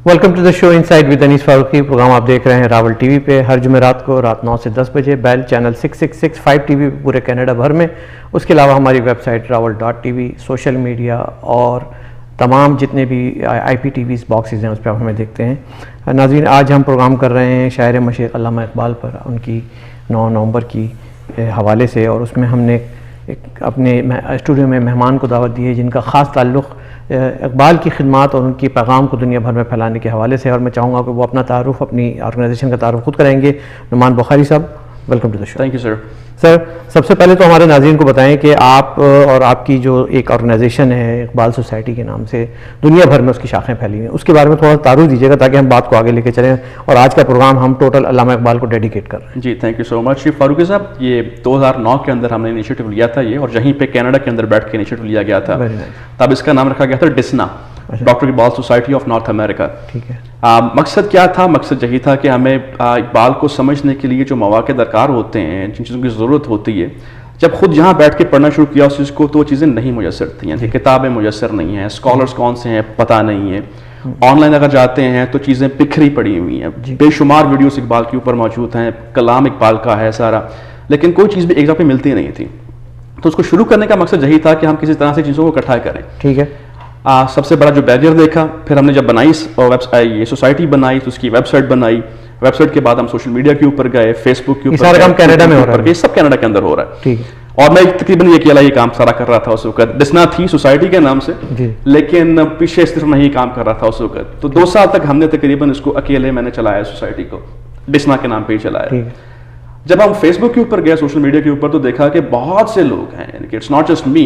Welcome to the show inside with Anees Farooqui. Programme آپ دیکھ رہے ہیں راول ٹی وی پہ ہر جمعرات کو رات 9 سے 10 بجے. بیل چینل 6665 ٹی وی پورے کینیڈا بھر میں. اس کے علاوہ ہماری ویب سائٹ راول.tv, سوشل میڈیا اور تمام جتنے بھی آئی پی ٹی ویز باکسز ہیں اس پہ آپ ہمیں دیکھتے ہیں. ناظرین, آج ہم پروگرام کر رہے ہیں شاعر مشرق علامہ اقبال پر, ان کی 9 نومبر کی حوالے سے, اور اس میں ہم نے اپنے اسٹوڈیو میں مہمان کو دعوت دی ہے جن کا خاص تعلق اقبال کی خدمات اور ان کی پیغام کو دنیا بھر میں پھیلانے کے حوالے سے. اور میں چاہوں گا کہ وہ اپنا تعارف, اپنی آرگنائزیشن کا تعارف خود کریں گے. نعمان بخاری صاحب, welcome to the show. Thank you sir. Sir, سب سے پہلے تو ہمارے ناظرین کو بتائیں کہ آپ اور آپ کی جو ایک آرگنائزیشن ہے اقبال سوسائٹی کے نام سے, دنیا بھر میں اس کی شاخیں پھیلی ہیں, اس کے بارے میں تھوڑا تعارف دیجیے گا تاکہ ہم بات کو آگے لے کے چلیں. اور آج کا پروگرام ہم ٹوٹل علامہ اقبال کو ڈیڈیکیٹ کر رہے ہیں. جی تھینک یو سو مچ فاروقی صاحب. یہ 2009 کے اندر ہم نے انیشیٹو لیا تھا یہ, اور یہیں پہ کینیڈا کے اندر بیٹھ کے انیشیٹو لیا گیا تھا. تب اس کا نام رکھا گیا تھا ڈسنا, doctor Iqbal society of north America. ٹھیک ہے. مقصد کیا تھا؟ مقصد یہی تھا کہ ہمیں اقبال کو سمجھنے کے لیے جو مواقع درکار ہوتے ہیں, جن چیزوں کی ضرورت ہوتی ہے, جب خود یہاں بیٹھ کے پڑھنا شروع کیا اس چیز کو تو وہ چیزیں نہیں میسر تھیں. یعنی کتابیں میسر نہیں ہیں, اسکالرس کون سے ہیں پتہ نہیں ہے, آن لائن اگر جاتے ہیں تو چیزیں بکھری پڑی ہوئی ہیں, بے شمار ویڈیوز اقبال کے اوپر موجود ہیں, کلام اقبال کا ہے سارا, لیکن کوئی چیز بھی ایک جگہ پہ ملتی نہیں تھی. تو اس کو شروع کرنے کا مقصد یہی تھا کہ ہم کسی طرح سے چیزوں کو اکٹھا کریں. ٹھیک ہے. سب سے بڑا جو بیریئر دیکھا, پھر ہم نے جب بنائی یہ سوسائٹی بنائی تو اس کی ویب سائٹ بنائی. ویب سائٹ کے بعد ہم سوشل میڈیا کے اوپر گئے, فیس بک کے اوپر. سارا کام کینیڈا میں ہو رہا ہے, یہ سب کینیڈا کے اندر ہو رہا ہے. ٹھیک ہے. اور میں تقریباً یہ کام سارا کر رہا تھا اس وقت. ڈسنا تھی سوسائٹی کے نام سے, لیکن پیچھے صرف میں ہی کام کر رہا تھا اس وقت. تو 2 سال تک ہم نے تقریباً اس کو اکیلے میں نے چلایا, سوسائٹی کو ڈسنا کے نام پہ ہی چلایا. جب ہم فیس بک کے اوپر گئے, سوشل میڈیا کے اوپر, تو دیکھا کہ بہت سے لوگ ہیں, یعنی کہ اٹس ناٹ جسٹ می,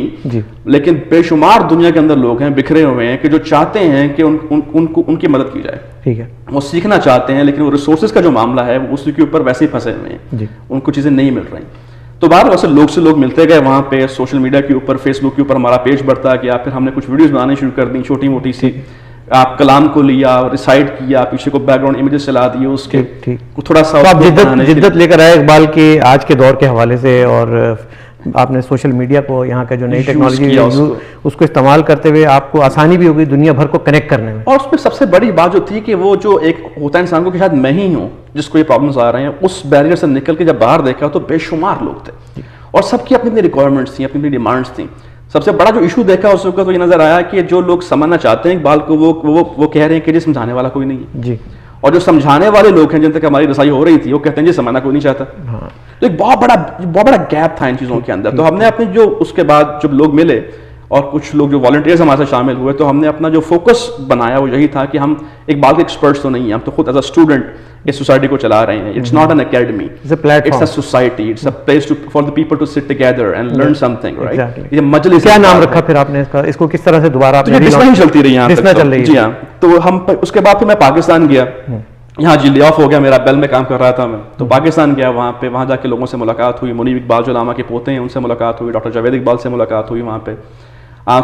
لیکن بے شمار دنیا کے اندر لوگ ہیں بکھرے ہوئے ہیں کہ جو چاہتے ہیں کہ ان کی مدد کی جائے. ٹھیک ہے. وہ سیکھنا چاہتے ہیں, لیکن وہ ریسورسز کا جو معاملہ ہے اس کے اوپر ویسے ہی پھنسے ہوئے ہیں, ان کو چیزیں نہیں مل رہی. تو بعد ویسے لوگ سے لوگ ملتے گئے وہاں پہ, سوشل میڈیا کے اوپر, فیس بک کے اوپر ہمارا پیج بڑھتا گیا. پھر ہم نے کچھ ویڈیوز بنانے شروع کر دیں, چھوٹی موٹی سی, آپ کلام کو لیا, ریسائٹ کیا, پیچھے کو بیک گراؤنڈ امیجز چلا دیے اس کے, تھوڑا سا جدت لے کر آئے اقبال کے آج کے دور کے حوالے سے. اور آپ نے سوشل میڈیا کو, یہاں کا جو نئی ٹیکنالوجی اس کو استعمال کرتے ہوئے آپ کو آسانی بھی ہوگی دنیا بھر کو کنیکٹ کرنے میں. اور اس میں سب سے بڑی بات جو تھی کہ وہ جو ایک ہوتا ہے انسان کو کہ شاید میں ہی ہوں جس کو یہ پرابلمس آ رہے ہیں, اس بیریئر سے نکل کے جب باہر دیکھا تو بے شمار لوگ تھے, اور سب کی اپنی اپنی ریکوائرمنٹس تھیں, اپنی اپنی ڈیمانڈس تھیں. سب سے بڑا جو ایشو دیکھا اس وقت تو یہ نظر آیا کہ جو لوگ سمجھنا چاہتے ہیں اقبال کو, وہ کہہ رہے ہیں کہ جی سمجھانے والا کوئی نہیں ہے. جی. اور جو سمجھانے والے لوگ ہیں جن تک ہماری رسائی ہو رہی تھی, وہ کہتے ہیں جی سمجھنا کوئی نہیں چاہتا. تو ایک بہت بڑا گیپ تھا ان چیزوں کے اندر. تو ہم نے اپنے جو اس کے بعد جب لوگ ملے اور کچھ لوگ جو والنٹیئرز ہمارے ساتھ شامل ہوئے, تو ہم نے اپنا جو فوکس بنایا وہ یہی تھا کہ ہم اقبال کے ایکسپرٹس تو نہیں ہیں, ہم تو خود ایز اے اسٹوڈنٹ اس سوسائٹی کو چلا رہے ہیں. It's not an academy, it's a society, it's a place for the people to sit together and learn something, right. یہ مجلس. کیا نام رکھا پھر آپ نے اس کا, اس کو کس طرح سے دوبارہ آپ نے ڈسنا چلتی رہی یہاں ڈسنا چل رہی ہے. جی ہاں. تو ہم اس کے بعد پھر میں پاکستان گیا, یہاں جی لے آف ہو گیا میرا, بیل میں کام کر رہا تھا میں, تو پاکستان گیا. وہاں جا کے لوگوں سے ملاقات ہوئی, منیب اقبال جو علامہ کے پوتے ہیں ان سے ملاقات ہوئی, ڈاکٹر جاوید اقبال سے ملاقات ہوئی وہاں پہ.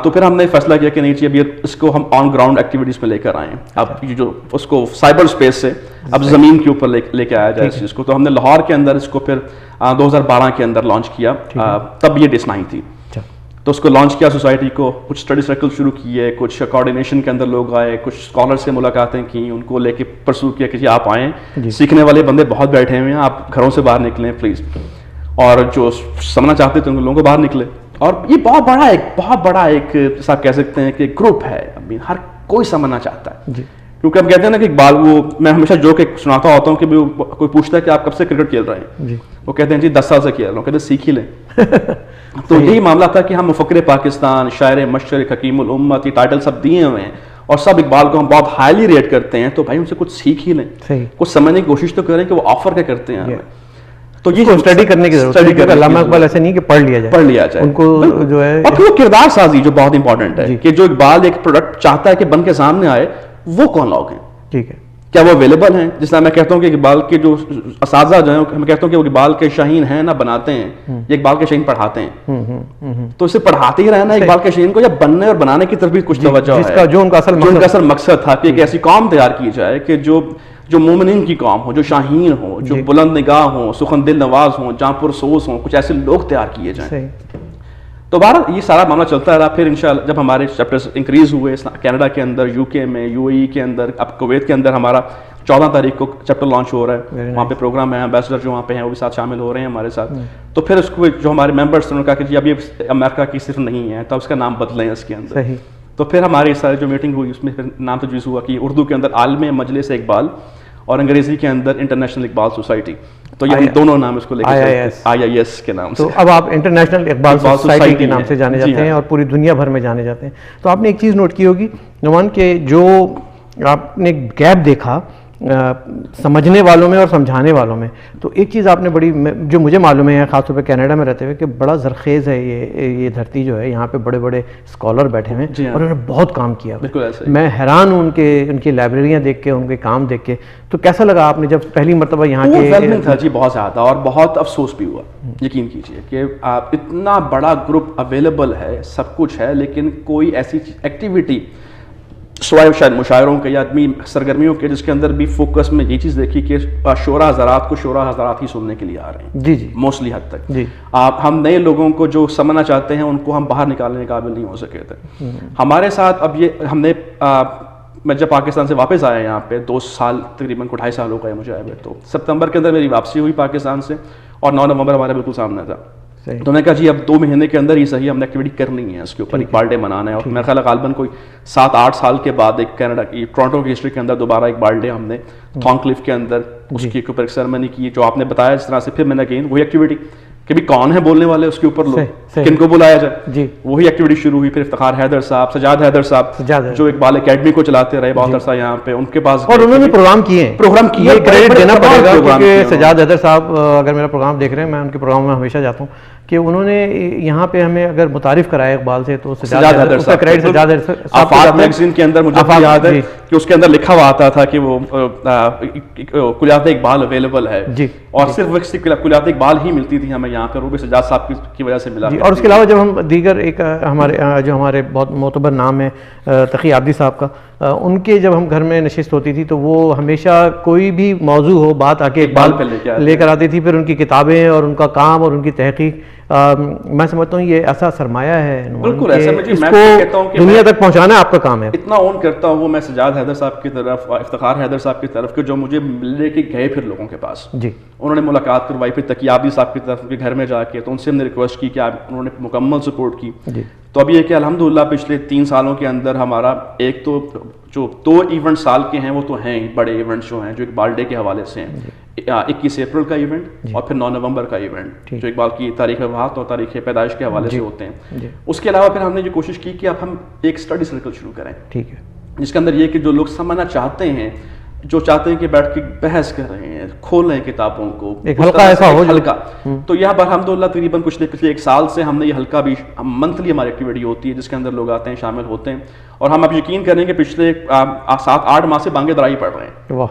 تو پھر ہم نے فیصلہ کیا کہ نہیں جی اب اس کو ہم آن گراؤنڈ ایکٹیویٹیز میں لے کر آئیں. اب جو اس کو سائبر اسپیس سے اب زمین کے اوپر لے کے آیا جائے اس چیز کو. تو ہم نے لاہور کے اندر اس کو پھر 2012 کے اندر لانچ کیا. تب یہ ڈسنا ہی تھی. تو اس کو لانچ کیا سوسائٹی کو, کچھ اسٹڈی سرکل شروع کیے, کچھ کوآرڈینیشن کے اندر لوگ آئے, کچھ اسکالر سے ملاقاتیں کی, ان کو لے کے پرسو کیا کہ جی آپ آئیں, سیکھنے والے بندے بہت بیٹھے ہوئے ہیں, آپ گھروں سے باہر نکلیں پلیز. اور جو سمجھنا چاہتے تھے ان لوگوں کو باہر نکلے. اور یہ بہت بڑا ایک جیسا آپ کہہ سکتے ہیں کہ گروپ ہے, ہر کوئی سمجھنا چاہتا ہے. کیونکہ ہم کہتے ہیں نا کہ اقبال, وہ میں ہمیشہ جو کہ سناتا ہوتا ہوں کہ کوئی پوچھتا ہے کہ آپ کب سے کرکٹ کھیل رہے ہیں, وہ کہتے ہیں جی 10 سال سے کھیل رہا ہوں, کہتے ہیں سیکھ ہی لیں. تو یہی معاملہ تھا کہ ہم مفکر پاکستان, شاعر مشرق, حکیم الامت, یہ ٹائٹل سب دیے ہوئے ہیں, اور سب اقبال کو ہم بہت ہائیلی ریٹ کرتے ہیں. تو بھائی ان سے کچھ سیکھ ہی لیں, کچھ سمجھنے کی کوشش تو کریں کہ وہ آفر کیا کرتے ہیں ہمیں. تو یہ اسٹڈی کرنے کی ضرورت ہے. علامہ اقبال ایسے نہیں کہ پڑھ لیا جائے ان کو جو ہے. اور پھر وہ کردار سازی جو بہت امپورٹنٹ ہے کہ جو اقبال ایک پروڈکٹ چاہتا ہے کہ بن کے سامنے آئے, وہ کون لوگ ہیں. ٹھیک ہے. کیا وہ اویلیبل ہیں؟ جس طرح میں کہتا ہوں کہ اقبال کے جو اساتذہ جو ہیں, میں کہتا ہوں کہ وہ اقبال کے شاہین ہیں نہ بناتے ہیں, یہ اقبال کے شاہین پڑھاتے ہیں. تو اسے پڑھاتے ہی رہنا اقبال کے شاہین کو, یا بننے اور بنانے کی طرف بھی کچھ توجہ ہے, جو ان کا اصل مقصد تھا کہ ایک ایسی قوم تیار کی جائے کہ جو مومنین کی قوم ہو, جو شاہین ہو, جو بلند نگاہ ہوں, سخن دل نواز ہوں, جاں پرسوز ہوں, کچھ ایسے لوگ تیار کیے جائیں. تو بہرحال یہ سارا معاملہ چلتا رہا. پھر انشاءاللہ جب ہمارے چیپٹرز انکریز ہوئے کینیڈا کے اندر, یو کے میں, یو اے ای کے اندر, اب کویت کے اندر ہمارا 14 تاریخ کو چیپٹر لانچ ہو رہا ہے. وہاں پہ پروگرام ہے, امبیسڈر جو وہاں پہ ہیں وہ بھی ساتھ شامل ہو رہے ہیں ہمارے ساتھ. تو پھر اس کو جو ہمارے ممبرس نے کہا کہ جی اب یہ امریکہ کی صرف نہیں ہے تو اس کا نام بدلیں اس کے اندر. تو پھر ہماری سارے جو میٹنگ ہوئی اس میں پھر نام تجویز ہوا کہ اردو کے اندر عالم مجلس اقبال اور انگریزی کے اندر انٹرنیشنل اقبال سوسائٹی. تو یہ ہم دونوں نام اس کو لے کے IIS کے نام سے. تو اب آپ انٹرنیشنل اقبال سوسائٹی کے نام سے جانے جاتے ہیں اور پوری دنیا بھر میں جانے جاتے ہیں. تو آپ نے ایک چیز نوٹ کی ہوگی نعمان کہ جو آپ نے گیپ دیکھا سمجھنے والوں میں اور سمجھانے والوں میں, تو ایک چیز آپ نے بڑی جو مجھے معلوم ہے خاص طور پہ کینیڈا میں رہتے ہوئے کہ بڑا زرخیز ہے یہ دھرتی جو ہے, یہاں پہ بڑے بڑے اسکالر بیٹھے ہوئے ہیں اور انہوں نے بہت کام کیا. میں حیران ہوں ان کی لائبریریاں دیکھ کے, ان کے کام دیکھ کے. تو کیسا لگا آپ نے جب پہلی مرتبہ یہاں کے تھا؟ جی بہت زیادہ, اور بہت افسوس بھی ہوا. یقین کیجیے کہ اتنا بڑا گروپ اویلیبل ہے, سب کچھ ہے, لیکن کوئی ایسی ایکٹیویٹی سوائے شاید مشاعروں کے یا آدمی سرگرمیوں کے جس کے اندر بھی فوکس میں یہ چیز دیکھی کہ شعراء حضرات کو شعراء حضرات ہی سننے کے لیے آ رہے ہیں. جی موسٹلی حد تک. ہم نئے لوگوں کو جو سمجھنا چاہتے ہیں ان کو ہم باہر نکالنے کے قابل نہیں ہو سکے تھے. ہمارے ساتھ اب یہ ہم نے میں جب پاکستان سے واپس آیا یہاں پہ 2 سال تقریباً 2.5 سال ہو گئے مجھے آئے ہوئے. تو سپتمبر کے اندر میری واپسی ہوئی پاکستان سے اور 9 نومبر ہمارے بالکل سامنے تھا. تو میں نے کہا جی اب 2 مہینے کے اندر ہی صحیح ہم نے ایکٹیویٹی کرنی ہے, اس کے اوپر اقبال ڈے منانا ہے. اور میرا خیال ہے غالباً کوئی 7-8 سال کے بعد ایک کینیڈا کی ٹورانٹو کی ہسٹری کے اندر دوبارہ اقبال ڈے ہم نے تھونکلف کے اندر اس کے اوپر ایک سرمنی کی جو آپ نے بتایا اس طرح سے. پھر میں نے کہی وہی ایکٹیویٹی کہ بھی کون ہے بولنے والے اس کے اوپر لوگ کن کو بلایا جائے, وہی ایکٹیویٹی شروع ہوئی. پھر افتخار حیدر صاحب, سجاد حیدر صاحب جو اقبال اکیڈمی کو چلاتے رہے بہت عرصہ یہاں پہ, ان کے پاس اور انہوں نے پروگرام کیے کریڈٹ دینا پڑے گا کیونکہ سجاد حیدر صاحب اگر میرا پروگرام دیکھ رہے ہیں, میں ان کے پروگرام میں ہمیشہ جاتا ہوں, کہ انہوں نے یہاں پہ ہمیں اگر متعارف کرایا اقبال سے تو سجاد حیدر صاحب کا کریڈٹ سجاد حیدر صاحب. آفاق میگزین کے اندر مجھے یاد ہے کہ اس کے اندر لکھا ہوا آتا تھا کہ وہ کلیات اقبال اویلیبل ہے, اور صرف کلیات اقبال ہی ملتی تھی ہمیں یہاں پر, وہ بھی سجاد صاحب کی وجہ سے ملا. اور اس کے علاوہ جب ہم دیگر ایک ہمارے بہت معتبر نام ہے تقی عابدی صاحب کا, ان کے جب ہم گھر میں نشست ہوتی تھی تو وہ ہمیشہ کوئی بھی موضوع ہو بات آ کے اقبال لے کر آتی تھی. پھر ان کی کتابیں اور ان کا کام اور ان کی تحقیق, میں سمجھتا ہوں یہ ایسا سرمایہ ہے بالکل ایسا. اس کو دنیا تک پہنچانا آپ کا کام ہے. اتنا اون کرتا ہوں وہ میں سجاد حیدر صاحب کی طرف, افتخار حیدر صاحب کی طرف, کہ جو مجھے لے کے گئے پھر لوگوں کے پاس, انہوں نے ملاقات کروائی. پھر تقی عابدی صاحب کی طرف کے گھر میں جا کے تو ان سے ہم نے ریکویسٹ کی کہ انہوں نے مکمل سپورٹ کی. تو اب یہ کہ الحمدللہ پچھلے 3 سالوں کے اندر ہمارا ایک تو جو 2 ایونٹ سال کے ہیں وہ تو ہیں بڑے ایونٹس جو ہیں جو اقبال ڈے کے حوالے سے ہیں. 21 اپریل کا ایونٹ اور پھر 9 نومبر کا ایونٹ جو اقبال کی تاریخ وفات اور تاریخ پیدائش کے حوالے سے ہوتے ہیں. اس کے علاوہ پھر ہم نے یہ کوشش کی کہ اب ہم ایک اسٹڈی سرکل شروع کریں, جس کے اندر یہ کہ جو لوگ سمجھنا چاہتے ہیں, جو چاہتے ہیں کہ بیٹھ کے بحث کر رہے ہیں, کھول رہے ہیں کتابوں کو, ایک حلقہ ایسا ہو حلقہ. تو یہاں پر الحمدللہ تقریباً پچھلے 1 سال سے ہم نے یہ حلقہ بھی منتھلی ہماری ایکٹیویٹی ہوتی ہے جس کے اندر لوگ آتے ہیں, شامل ہوتے ہیں. اور ہم اب یقین کریں کہ پچھلے 7-8 ماہ سے بانگے درائی پڑھ رہے ہیں.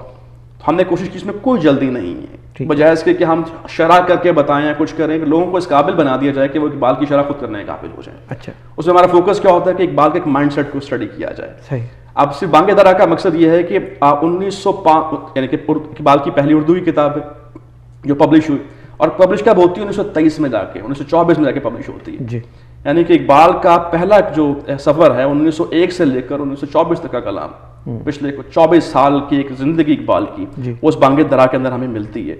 ہم نے کوشش کی, اس میں کوئی جلدی نہیں ہے, بجائے اس کے کہ ہم شرح کر کے بتائیں, کچھ کریں, کہ لوگوں کو اس قابل بنا دیا جائے کہ وہ اقبال کی شرح خود کرنے کے قابل ہو جائیں. اچھا, اس میں ہمارا فوکس کیا ہوتا ہے کہ اقبال کے ایک مائنڈ سیٹ کو اسٹڈی کیا جائے. اب صرف بانگے درا کا مقصد یہ ہے کہ 1905 یعنی کہ اقبال کی پہلی اردو کی کتاب ہے جو پبلش ہوئی, اور پبلش کب ہوتی ہے 1923 میں جا کے 1924 میں جا کے پبلش ہوتی ہے. یعنی کہ اقبال کا پہلا جو سفر ہے 1901 سے لے کر 1924 تک کا کلام, پچھلے 24 سال کی ایک زندگی اقبال کی, وہ اس بانگے درا کے اندر ہمیں ملتی ہے.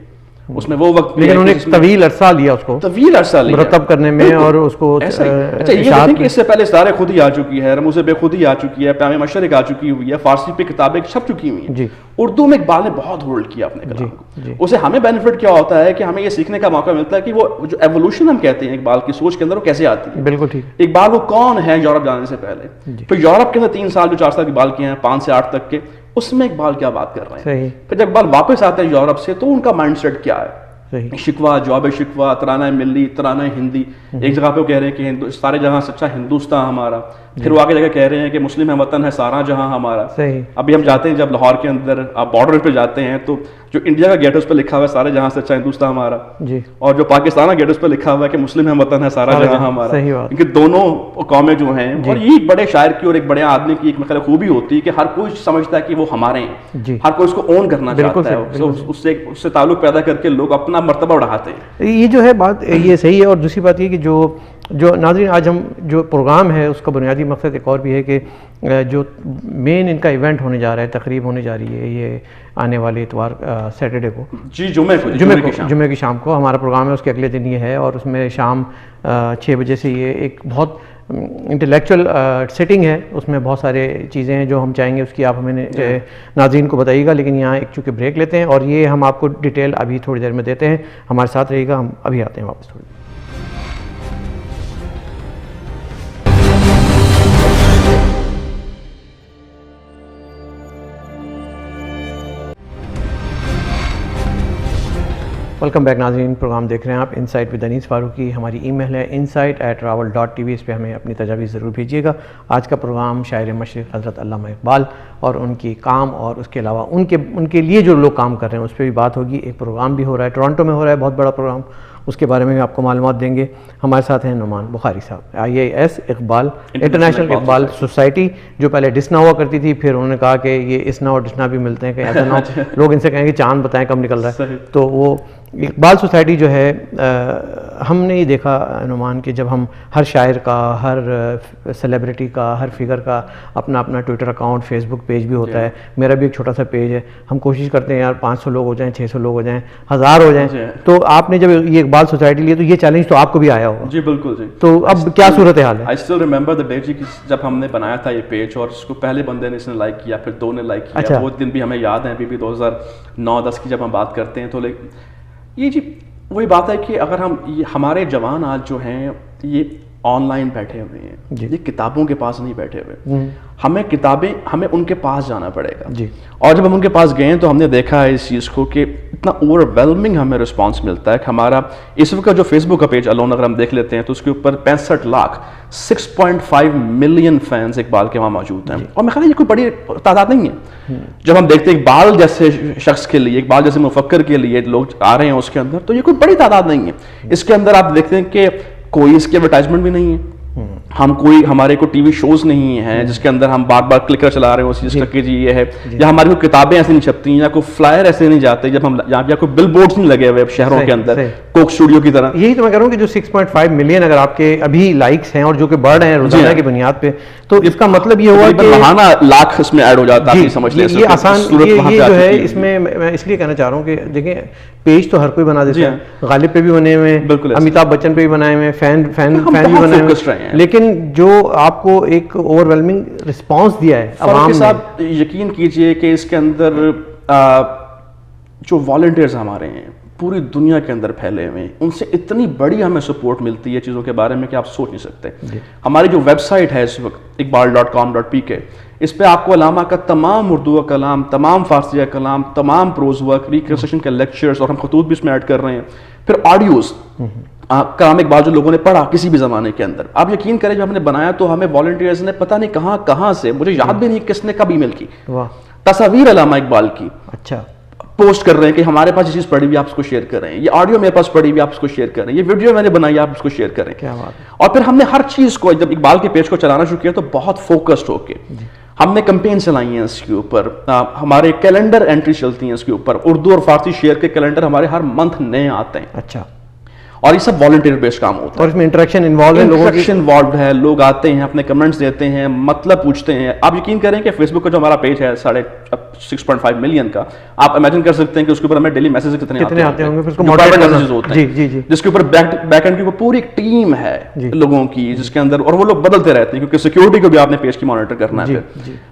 اس میں وہ وقت لیکن انہوں نے طویل عرصہ لیا, اس کو طویل عرصہ لیا مرتب کرنے میں, اور اس کو اچھا یہ دیکھیں کہ اس سے پہلے سارے خود ہی آ چکی ہے, رموز بے خود ہی آ چکی ہے, پیام مشرق آ چکی ہوئی ہے, فارسی پہ کتابیں چھپ چکی ہوئی ہیں. اردو میں اقبال نے بہت ہولڈ کیا اپنے کلام کو. اسے ہمیں بینیفٹ کیا ہوتا ہے کہ ہمیں یہ سیکھنے کا موقع ملتا ہے کہ وہ جو ایوولوشن ہم کہتے ہیں اقبال کی سوچ کے اندر وہ کیسے آتی ہے. بالکل ٹھیک. اقبال وہ کون ہے یورپ جانے سے پہلے, پھر یورپ کے اندر 3 سال جو 4 سال اقبال کے ہیں 5 سے 8 تک کے, اس میں اقبال کیا بات کر رہے ہیں. پھر جب اقبال واپس آتے ہیں یورپ سے تو ان کا مائنڈ سیٹ کیا ہے, شکوہ, جواب شکوہ, ترانہ ملی, ترانہ ہندی. ایک جگہ پہ وہ کہہ رہے ہیں کہ سارے جہاں سچا ہندوستان ہمارا, پھر وہ آگے جگہ کہہ رہے ہیں کہ مسلم ہے وطن ہے سارا جہاں ہمارا. ابھی ہم جاتے ہیں جب لاہور کے اندر بارڈر پہ جاتے ہیں تو جو انڈیا کا گیٹ اس پہ لکھا ہوا ہے سارے جہاں سچا ہندوستان ہمارا, اور جو پاکستان کا گیٹ اس پہ لکھا ہوا ہے کہ مسلم ہے وطن ہے سارا جہاں ہمارا. کیونکہ دونوں قومیں جو ہیں, اور یہ ایک بڑے شاعر کی اور ایک بڑے آدمی کی ایک مثلا خوبی ہوتی ہے کہ ہر کوئی سمجھتا ہے کہ وہ ہمارے ہیں, ہر کوئی اس کو اون کرنا چاہتا ہے, اس سے تعلق پیدا کر کے لوگ اپنا مرتبہ بڑھاتے ہیں. یہ جو ہے بات یہ صحیح ہے. اور دوسری بات یہ کہ جو جو ناظرین آج ہم جو پروگرام ہے اس کا بنیادی مقصد ایک اور بھی ہے کہ جو مین ان کا ایونٹ ہونے جا رہا ہے، تقریب ہونے جا رہی ہے یہ آنے والے اتوار سیٹرڈے کو، جی جمعے کی شام کو ہمارا پروگرام ہے، اس کے اگلے دن یہ ہے، اور اس میں شام 6 بجے سے یہ ایک بہت انٹلیکچوئل سیٹنگ ہے، اس میں بہت سارے چیزیں ہیں جو ہم چاہیں گے اس کی آپ ہمیں ناظرین کو بتائیے گا، لیکن یہاں ایک چونکہ بریک لیتے ہیں اور یہ ہم آپ کو ڈیٹیل ابھی تھوڑی دیر میں دیتے ہیں، ہمارے ساتھ رہیے گا، ہم ابھی آتے ہیں واپس تھوڑی دیر۔ ویلکم بیک ناظرین، پروگرام دیکھ رہے ہیں آپ انسائٹ ود انیس فاروقی، ہماری ای میل ہے insight@rawal.tv، اس پہ ہمیں اپنی تجاویز ضرور بھیجیے گا۔ آج کا پروگرام شاعر مشرق حضرت علامہ اقبال اور ان کی کام اور اس کے علاوہ ان کے لیے جو لوگ کام کر رہے ہیں اس پہ بھی بات ہوگی۔ ایک پروگرام بھی ہو رہا ہے ٹورانٹو میں، ہو رہا ہے بہت بڑا پروگرام، اس کے بارے میں بھی آپ کو معلومات دیں گے۔ ہمارے ساتھ ہیں نعمان بخاری صاحب، IIS Iqbal international Iqbal society, جو پہلے ڈسنا ہوا کرتی تھی، پھر انہوں نے کہا کہ یہ اسنا اور ڈسنا بھی ملتے ہیں، کہ ایسا نہ ہو لوگ ان سے کہیں کہ چاند بتائیں کب نکل رہا ہے، تو وہ اقبال سوسائٹی جو ہے، ہم نے یہ دیکھا نعمان کہ جب ہم ہر شاعر کا، ہر سیلیبریٹی کا، ہر فگر کا اپنا ٹویٹر اکاؤنٹ، فیس بک پیج بھی ہوتا ہے، میرا بھی ایک چھوٹا سا پیج ہے، ہم کوشش کرتے ہیں یار 500 لوگ ہو جائیں، 600 لوگ ہو جائیں، 1000 ہو جائیں، تو آپ نے جب یہ اقبال سوسائٹی لی تو یہ چیلنج تو آپ کو بھی آیا ہوگا؟ جی بالکل جی۔ تو اب کیا صورت حال ہے؟ I still remember the day جی، جب ہم نے بنایا تھا یہ پیج اور اس کو پہلے بندے نے اس نے لائک کیا، پھر 2 نے لائک کیا، وہ دن بھی ہمیں یاد ہیں، ابھی بھی 2009-10 کی جب ہم بات کرتے ہیں، تو یہ جی وہی بات ہے کہ اگر ہمارے جوان آج جو ہیں یہ آن لائن بیٹھے ہوئے ہیں، یہ کتابوں کے پاس نہیں بیٹھے ہوئے، ہمیں ان کے پاس جانا پڑے گا، اور جب ہم ان کے پاس گئے تو ہم نے دیکھا ہے اس چیز کو کہ اتنا اوور ویلمنگ ہمیں رسپانس ملتا ہے کہ ہمارا اس وقت کا جو فیس بک کا پیج الون اگر ہم دیکھ لیتے ہیں تو اس کے اوپر 65 لاکھ 6.5 ملین فینس اقبال کے وہاں موجود ہیں، اور میں خیال یہ کوئی بڑی تعداد نہیں ہے۔ جب ہم دیکھتے ہیں اقبال جیسے شخص کے لیے، اقبال جیسے مفکر کے لیے لوگ آ رہے ہیں اس کے اندر، تو یہ کوئی بڑی تعداد نہیں ہے۔ اس کے اندر آپ دیکھتے ہیں کہ کوئی اس کی ایڈورٹائزمنٹ بھی نہیں ہے، ہمارے کو ٹی وی شوز نہیں ہیں جس کے اندر ہم بار بار کلکر چلا رہے ہیں اس چیز کا کہ جی یہ ہے، یا ہماری کوئی کتابیں ایسے نہیں چھپتی ہیں، یا کوئی فلائر ایسے نہیں جاتے جب ہم، یا کوئی بل بورڈز نہیں لگے ہوئے شہروں کے اندر کوک اسٹوڈیو کی طرح۔ یہی تو میں کہہ رہا ہوں کہ جو 6.5 ملین اگر آپ کے ابھی لائکس ہیں اور جو کہ بڑھ رہے ہیں روزانہ کی بنیاد پہ، تو اس کا مطلب یہ ہوا کہ ماہانہ لاکھ اس میں ایڈ ہو جاتا ہے، سمجھ لیں یہ آسان، یہ جو ہے اس میں میں اس لیے کہنا چاہ رہا ہوں کہ دیکھیں پیج تو ہر کوئی بنا دیتا ہے، غالب پہ بھی بنے ہوئے ہیں، امیتابھ بچن پہ بھی بنائے ہوئے ہیں، فین بھی بنائے ہوئے ہیں، لیکن جو آپ کو ایک اوور ویلمنگ رسپانس دیا ہے عوام نے، یقین کیجئے کہ اس کے اندر جو والنٹیئرز ہمارے ہیں پوری دنیا کے اندر پھیلے ہوئے ہیں، ان سے اتنی بڑی ہمیں سپورٹ ملتی ہے چیزوں کے بارے میں کہ آپ سوچ نہیں سکتے۔ ہماری جو ویب سائٹ ہے اس وقت iqbal.com.pk، اس پہ آپ کو علامہ کا تمام اردو کا کلام، تمام فارسی کا کلام، تمام پروز ورک، ریکنسٹرکشن کے لیکچرز، اور ہم خطوط بھی اس میں ایڈ کر رہے ہیں، پھر آڈیوز، کلام اقبال جو لوگوں نے پڑھا کسی بھی زمانے کے اندر۔ آپ یقین کریں جب ہم نے بنایا تو ہمیں والنٹیئرز نے پتہ نہیں کہاں سے، مجھے یاد بھی نہیں کس نے کب ای میل کی، تصاویر علامہ اقبال کی اچھا پوسٹ کر رہے ہیں کہ ہمارے پاس یہ چیز پڑھی ہوئی آپ اس کو شیئر کر رہے ہیں، یہ آڈیو میرے پاس پڑھی ہوئی آپ اس کو شیئر کر رہے ہیں، یہ ویڈیو میں نے بنائی آپ اس کو شیئر کریں۔ کیا بات ہے۔ اور پھر ہم نے ہر چیز کو جب اقبال کے پیج کو چلانا شروع کیا تو بہت فوکسڈ ہو کے ہم نے کمپین چلائی ہیں اس کے اوپر، ہمارے کیلنڈر انٹری چلتی ہیں اس کے اوپر، اردو اور فارسی شیئر کے کیلنڈر ہمارے ہر منتھ نئے آتے ہیں۔ اچھا، اور یہ سب والنٹیئر بیسڈ کام ہوتا ہے، اور اس میں انٹریکشن انوالو ہے، انٹریکشن انوالوڈ ہے، لوگ آتے ہیں اپنے کمنٹس دیتے ہیں، مطلب پوچھتے ہیں۔ آپ یقین کریں کہ فیس بک کا جو ہمارا پیج ہے 6.5 ملین کا، آپ امیجن کر سکتے ہیں کہ اس کے اوپر ہمیں ڈیلی میسیج کتنے آتے ہوں گے، جس کے اوپر بیک اینڈ کی پوری ایک ٹیم ہے لوگوں کی جس کے اندر، اور وہ لوگ بدلتے رہتے ہیں کیونکہ سیکیورٹی کو بھی آپ نے پیج کی مانیٹر کرنا ہے۔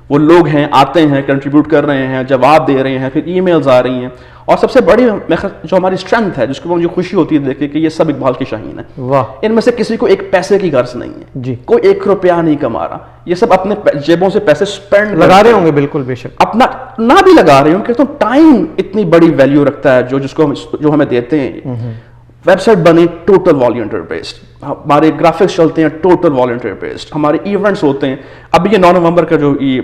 وہ لوگ ہیں آتے ہیں، کنٹریبیوٹ کر رہے ہیں، جواب دے رہے ہیں، پھر ای میلز آ رہی ہیں، اور سب سے بڑی جو ہماری اسٹرینتھ ہے جس کو مجھے خوشی ہوتی ہے دیکھ کے کہ یہ سب اقبال کے شاہین ہیں، ان میں سے کسی کو ایک پیسے کی غرض نہیں ہے، کوئی 1 روپیہ نہیں کما رہا، یہ سب اپنے جیبوں سے پیسے سپینڈ لگا رہے ہوں گے، بالکل بے شک اپنا نہ بھی لگا رہے ہوں کہ تو ٹائم اتنی بڑی ویلیو رکھتا ہے جو ہمیں دیتے ہیں۔ ویب سائٹ بنی ٹوٹل والنٹیئر بیسڈ، ہمارے گرافکس چلتے ہیں ٹوٹل والنٹیئر بیسڈ، ہمارے ایونٹس ہوتے ہیں۔ ابھی یہ 9 نومبر کا جو یہ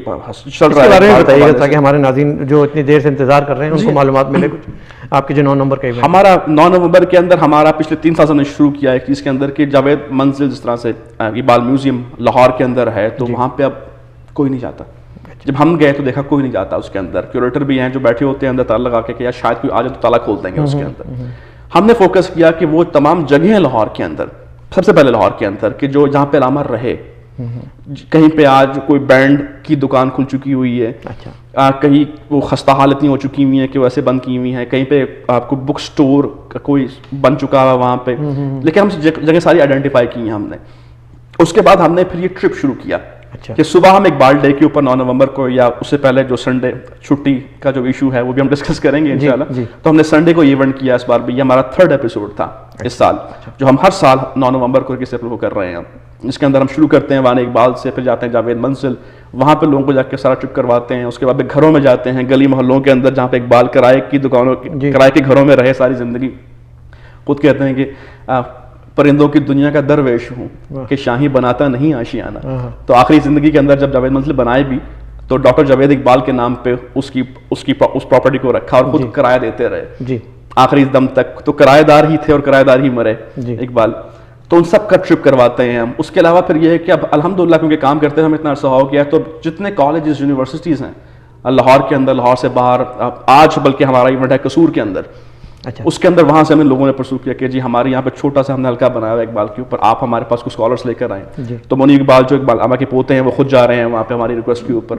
چل رہا ہے، بارے میں بتائیے گا تاکہ ہمارے ناظرین جو اتنی دیر سے انتظار کر رہے ہیں ان کو معلومات ملے کچھ آپ کے جو 9 نومبر کا ایونٹ۔ ہمارا 9 نومبر کے اندر ہمارا پچھلے 3 سال سے ہم نے شروع کیا ہے اس کے اندر کہ جاوید منزل جس طرح سے اقبال میوزیم لاہور کے اندر ہے، تو وہاں پہ اب کوئی نہیں جاتا۔ جب ہم گئے تو دیکھا کوئی نہیں جاتا اس کے اندر، کیوریٹر بھی ہیں جو بیٹھے ہوتے ہیں اندر تالا لگا کے کہ یار شاید کوئی آ جائے تو تالا کھول دیں گے اس کے اندر۔ ہم نے فوکس کیا کہ وہ تمام جگہیں لاہور کے اندر سب سے پہلے لاہور کے اندر کہ جو جہاں پہ علامہ رہے, کہیں پہ آج کوئی بینڈ کی دکان کھل چکی ہوئی ہے, کہیں وہ خستہ حال اتنی ہو چکی ہوئی ہیں کہ وہ ایسے بند کی ہوئی ہیں, کہیں پہ آپ کو بک سٹور کا کوئی بن چکا ہوا وہاں پہ, لیکن ہم جگہ ساری آئیڈینٹیفائی کی ہیں ہم نے. اس کے بعد ہم نے پھر یہ ٹرپ شروع کیا کہ صبح ہم اقبال ڈے کے اوپر 9 نومبر کو, یا اس سے پہلے جو سنڈے چھٹی کا جو ایشو ہے وہ بھی ہم ڈسکس کریں گے انشاءاللہ. تو ہم نے سنڈے کو ایونٹ کیا اس بار بھی, یہ ہمارا 3rd ایپیسوڈ تھا اس سال, جو ہم ہر سال 9 نومبر کو کس طرح کر رہے ہیں. اس کے اندر ہم شروع کرتے ہیں وان اقبال سے, پھر جاتے ہیں جاوید منزل, وہاں پہ لوگوں کو جا کے سارا ٹرپ کرواتے ہیں. اس کے بعد گھروں میں جاتے ہیں, گلی محلوں کے اندر جہاں پہ اقبال کرائے کی دکانوں کرائے کے گھروں میں رہے ساری زندگی. خود کہتے ہیں کہ پرندوں کی دنیا کا درویش ہوں کہ شاہی بناتا نہیں آشیانہ. تو آخری زندگی کے اندر جب جاوید منزل بنائے بھی تو ڈاکٹر جاوید اقبال کے نام پہ اس پراپرٹی کو رکھا اور خود کرایہ دیتے رہے آخری دم تک. تو کرایہ دار ہی تھے اور کرایہ دار ہی مرے اقبال. تو ان سب کا ٹرپ کرواتے ہیں ہم. اس کے علاوہ پھر یہ ہے کہ اب الحمدللہ کیونکہ کام کرتے ہیں ہم اتنا عرصہ ہو گیا, تو جتنے کالجز یونیورسٹیز ہیں لاہور کے اندر, لاہور سے باہر, آج بلکہ ہمارا ایونٹ ہے قصور کے اندر, اس کے اندر وہاں سے ہم نے لوگوں نے پرسو کیا کہ جی ہمارے یہاں پہ چھوٹا سا ہم نے حلقہ بنایا ہوا ہے اقبال کے اوپر, آپ ہمارے پاس کچھ اسکالرس لے کر آئیں. تو منیب اقبال جو اقبال علامہ کے پوتے ہیں وہ خود جا رہے ہیں وہاں پہ ہماری ریکویسٹ کے اوپر.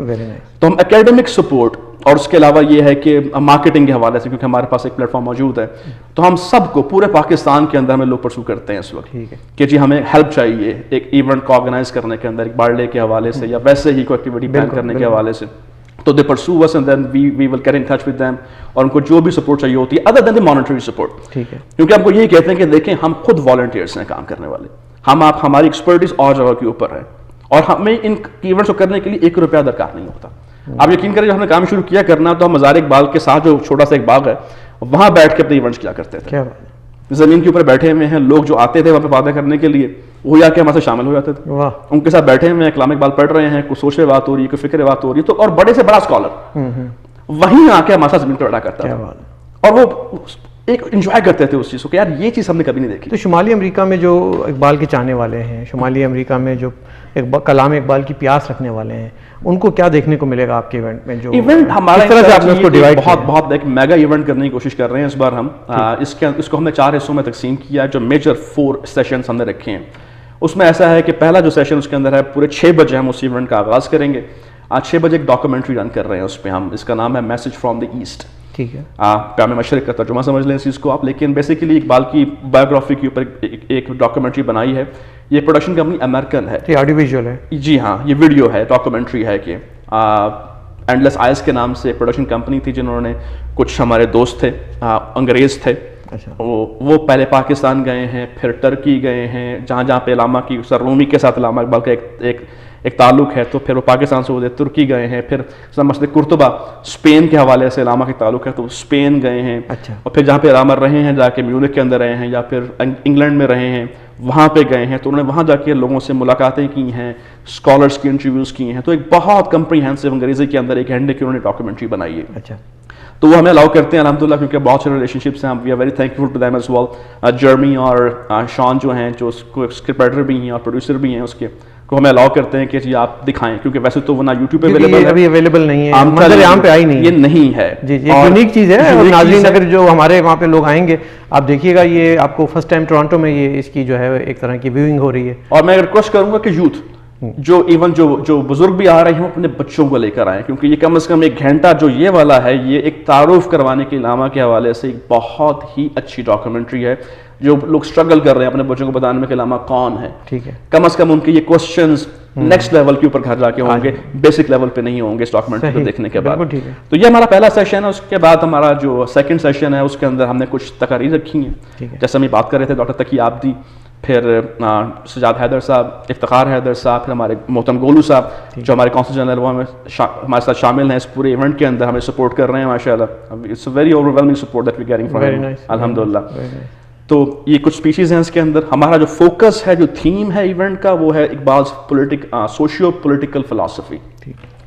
تو ہم اکیڈمک سپورٹ اور اس کے علاوہ یہ ہے کہ مارکیٹنگ کے حوالے سے, کیونکہ ہمارے پاس ایک پلیٹ فارم موجود ہے, تو ہم سب کو پورے پاکستان کے اندر ہمیں لوگ پرسو کرتے ہیں اس وقت کہ جی ہمیں ہیلپ چاہیے ایک ایونٹ کو آرگنائز کرنے کے اندر, اقبال ڈے کے حوالے سے یا ویسے ہی کوئی ایکٹیویٹی پلان کرنے کے حوالے سے. تو دے پرسو us and then we will get in touch with them, اور ان کو جو بھی سپورٹ چاہیے ہوتی ہے other then the monetary support. کیونکہ ہم کو یہی کہتے ہیں کہ دیکھیں ہم خود والنٹیئرس ہیں کام کرنے والے, ہماری ایکسپرٹیز اور جگہ کے اوپر ہے, اور ہمیں ان ایونٹس کو کرنے کے لیے 1 روپیہ درکار نہیں ہوتا. آپ یقین کریں جب ہم نے کام شروع کیا کرنا تو ہم مزار اقبال کے ساتھ جو چھوٹا سا ایک باغ ہے وہاں بیٹھ کے اپنے ایونٹس کیا کرتے تھے. زمین کے اوپر بیٹھے ہوئے ہیں لوگ جو آتے تھے وہاں پہ باتیں کرنے کے لیے, وہ جا کے ہمارے سے شامل ہو جاتے تھے, ان کے ساتھ بیٹھے ہوئے ہیں, کلام اقبال پڑھ رہے ہیں, کوئی سوچ پہ بات ہو رہی ہے, کوئی فکر بات ہو رہی ہے, تو اور بڑے سے بڑا اسکالر وہیں آ کے ہمارے ساتھ زمین پہ بیٹھا کرتا تھا, اور وہ ایک انجوائے کرتے تھے اس چیز کو کہ یار یہ چیز ہم نے کبھی نہیں دیکھی. تو شمالی امریکہ میں جو اقبال کے چاہنے والے ہیں, شمالی امریکہ میں جو کلام اقبال کی پیاس رکھنے والے ہیں, ان کو کیا دیکھنے کو ملے گا آپ کے ایونٹ میں؟ جو ایونٹ ہمارا بہت ایک میگا ایونٹ کرنے کی کوشش کر رہے ہیں اس بار ہم. اس کو ہم نے 4 حصوں میں تقسیم کیا, جو میجر 4 سیشنز ہم نے رکھے ہیں. اس میں ایسا ہے کہ پہلا جو سیشن اس کے اندر ہے پورے 6 بجے ہم اس ایونٹ کا آغاز کریں گے. آج 6 بجے ایک ڈاکومنٹری رن کر رہے ہیں اس پہ ہم, اس کا نام ہے میسج فرام دی ایسٹ. ٹھیک ہے, پیام مشرق کا ترجمہ سمجھ لیں اس چیز کو آپ, لیکن بیسیکلی اقبال کی بایوگرافی کے اوپر ایک ڈاکومنٹری بنائی ہے. یہ پروڈکشن کمپنی امریکن ہے, آڈیو ویژول ہے. جی ہاں, یہ ویڈیو ہے, ڈاکومنٹری ہے. کہ اینڈلیس آئز کے نام سے پروڈکشن کمپنی تھی, جنہوں نے کچھ ہمارے دوست تھے انگریز تھے, وہ پہلے پاکستان گئے ہیں, پھر ٹرکی گئے ہیں, جہاں پہ علامہ کی سر رومی کے ساتھ علامہ اقبال کا ایک تعلق ہے, تو پھر وہ پاکستان سے ہوتے ترکی گئے ہیں, پھر مسجد قرطبہ اسپین کے حوالے سے علامہ کے تعلق ہے تو اسپین گئے ہیں, اور پھر جہاں پہ علامہ رہے ہیں جا کے میونک کے اندر رہے ہیں, یا پھر انگلینڈ میں رہے ہیں وہاں پہ گئے ہیں, تو انہوں نے وہاں جا کے لوگوں سے ملاقاتیں کی ہیں, اسکالرس کی انٹرویوز کی ہیں. تو ایک بہت کمپریہنسو انگریزی کے اندر ایک ہینڈ کی انہوں نے ڈاکومنٹری بنائی ہے. اچھا, تو وہ ہمیں الاؤ کرتے ہیں الحمدللہ, کیونکہ بہت سے ریلیشن شپس ہیں. We are very thankful to them as well. Jeremy اور شان جو ہیں, جو اسکرپٹ رائٹر بھی ہیں اور پروڈیوسر بھی ہیں اس کے, کو ہمیں الاؤ کرتے ہیں کہ جی آپ دکھائیں, کیونکہ ویسے تو وہ نہ یوٹیوب پہ اویلیبل ہے, ابھی اویلیبل نہیں ہے, منظر عام پہ آئی نہیں ہے, یہ نہیں ہے. جی جی, یونیک چیز ہے. اور ناظرین اگر جو ہمارے وہاں پہ لوگ آئیں گے, آپ دیکھیے گا یہ آپ کو فرسٹ ٹائم ٹورانٹو میں یہ اس کی جو ہے ایک طرح کی ویونگ ہو رہی ہے. اور میں ریکویسٹ کروں گا کہ یوتھ جو ایون جو بزرگ بھی آ رہے ہیں اپنے بچوں کو لے کر آئیں, کیونکہ یہ کم از کم 1 گھنٹہ جو یہ والا ہے یہ ایک تعارف کروانے کے علامہ کے حوالے سے ایک بہت ہی اچھی ڈاکومنٹری ہے. جو لوگ اسٹرگل کر رہے ہیں اپنے بچوں کو بتانے میں کہ علامہ کون ہے, ٹھیک ہے, کم از کم ان کے یہ کوسچنز نیکسٹ لیول کے اوپر گھر جا کے ہوں گے, بیسک لیول پہ نہیں ہوں گے اس ڈاکومنٹری کو دیکھنے کے بعد. تو یہ ہمارا پہلا سیشن ہے. اس کے بعد ہمارا جو سیکنڈ سیشن ہے اس کے اندر ہم نے کچھ تقاریر رکھی ہیں, جیسے ہم بات کر رہے تھے ڈاکٹر تقی آبدی, پھر سجاد حیدر صاحب, افتخار حیدر صاحب, پھر ہمارے محترم گولو صاحب جو ہمارے کونسل جنرل, وہ ہمارے ساتھ شامل ہیں اس پورے ایونٹ کے اندر, ہمیں سپورٹ کر رہے ہیں ماشاء اللہ. It's a very overwhelming support that we getting from الحمدللہ. تو یہ کچھ اسپیشیز ہیں اس کے اندر. ہمارا جو فوکس ہے, جو تھیم ہے ایونٹ کا, وہ ہے اقبال's سوشیو پولیٹیکل فلاسفی,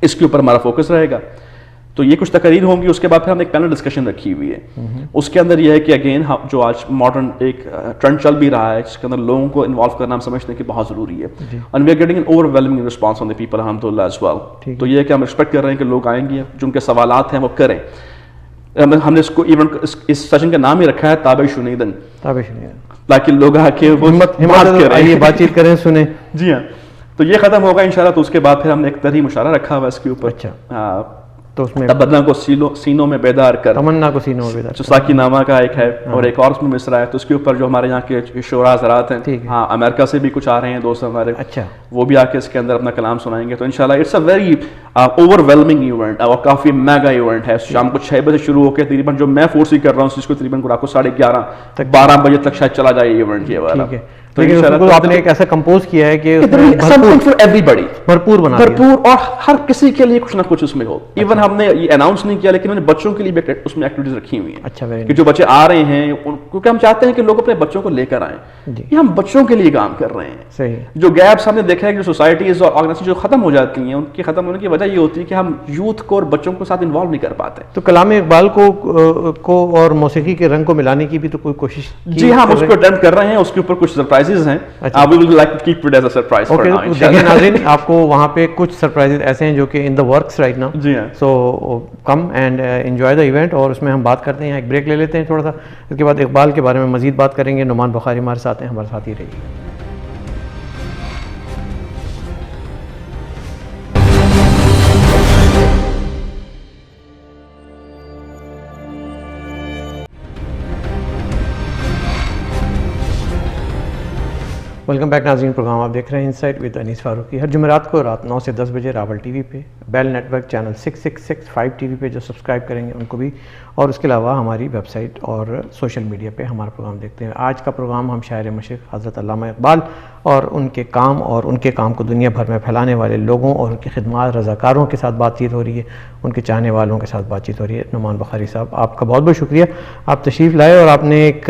اس کے اوپر ہمارا فوکس رہے گا. تو یہ کچھ تقریر ہوں گی. اس کے بعد پھر ہم ایک پینل ڈسکشن رکھی ہوئی ہے. اس کے اندر یہ ہے کہ اگین جو آج ماڈرن ایک ٹرینڈ چل بھی رہا ہے, اس کے اندر لوگوں کو انوالو کرنا ہم سمجھتے ہیں کہ بہت ضروری ہے. And we are getting an overwhelming response from the people الحمدللہ ایز ویل. تو یہ ہے کہ ہم ایکسپیکٹ کر رہے ہیں کہ لوگ آئیں گے, جو ان کے سوالات ہیں وہ کریں. ہم نے اس کو ایونٹ اس سیشن کا نام ہی رکھا ہے تابع شنیدن. تاکہ لوگ آ کے وہ ہمت آئیے بات چیت کریں سنیں. جی ہاں, تو یہ ختم ہوگا انشاءاللہ. تو اس کے بعد پھر ہم نے ایک طرح مشاعرہ رکھا ہوا اس کے اوپر. اچھا, تو اس میں تمنا کو سینوں میں بیدار کر, تمنا کو سینوں میں بیدار, جو ساکی نامہ کا ایک ہے, اور ایک اور اس میں مصرع ہے. تو اس کے اوپر جو ہمارے یہاں کے شعراء حضرات ہیں, ہاں امریکہ سے بھی کچھ آ رہے ہیں دوست ہمارے, اچھا, وہ بھی آ کے اس کے اندر اپنا کلام سنائیں گے. تو انشاءاللہ it's a very overwhelming event, اور کافی میگا ایونٹ ہے. شام کو 6 بجے شروع ہو کے تقریباً جو میں فورسی کر رہا ہوں اس کو تقریباً رات کو 11:30 12 بجے تک شاید چلا جائے ایونٹ یہ والا. لیکن اس کو آپ نے ایک ایسا کمپوز کیا ہے کہ بھرپور بنا, بھرپور, اور ہر کسی کے لیے کچھ نہ کچھ اس میں ہو. ایون ہم نے یہ اناؤنس نہیں کیا, لیکن میں نے بچوں کے لیے بھی اس میں ایکٹیویٹیز رکھی ہوئی ہیں. اچھا, کہ جو بچے آ رہے ہیں, کیونکہ ہم چاہتے ہیں کہ لوگ اپنے بچوں کو لے کر آئیں. یہ ہم بچوں کے لیے کام کر رہے ہیں. صحیح. جو گیپس ہم نے دیکھا ہے کہ جو سوسائٹیز اور آرگنائزیشن جو ختم ہو جاتی ہیں, ان کی ختم ہونے کی وجہ یہ ہوتی ہے کہ ہم یوتھ کو اور بچوں کو ساتھ انوالو نہیں کر پاتے. تو کلام اقبال کو اور موسیقی کے رنگ کو ملانے کی بھی تو کوئی کوشش؟ جی ہاں, ہم اس کو اٹیمپٹ کر رہے ہیں. اس کے اوپر کچھ سرپرائزز ہیں. We would like to keep it as a surprise for now. دیکھیں ناظرین, آپ کو وہاں پہ کچھ سرپرائزز ایسے ہیں جو کہ in the works right now. جی ہاں, so come and enjoy the event. اور اس میں ہم بات کرتے ہیں, ایک بریک لے لیتے ہیں تھوڑا سا, اس کے بعد اقبال کے بارے میں مزید بات کریں گے. نعمان بخاری ہمارے ساتھ ہیں, ہمارے ساتھ ہی رہیے. ویلکم بیک ناظرین, پروگرام آپ دیکھ رہے ہیں انسائٹ ود انیس فاروقی. ہر جمعرات کو رات 9 سے 10 بجے راول ٹی وی پہ, Bell network channel 6665 TV پہ جو سبسکرائب کریں گے ان کو بھی, اور اس کے علاوہ ہماری ویب سائٹ اور سوشل میڈیا پہ ہمارا پروگرام دیکھتے ہیں. آج کا پروگرام ہم شاعر مشرق حضرت علامہ اقبال اور ان کے کام کو دنیا بھر میں پھیلانے والے لوگوں اور ان کی خدمات رضاکاروں کے ساتھ بات چیت ہو رہی ہے, ان کے چاہنے والوں کے ساتھ بات چیت ہو رہی ہے. نعمان بخاری صاحب, آپ کا بہت بہت شکریہ, آپ تشریف لائے اور آپ نے ایک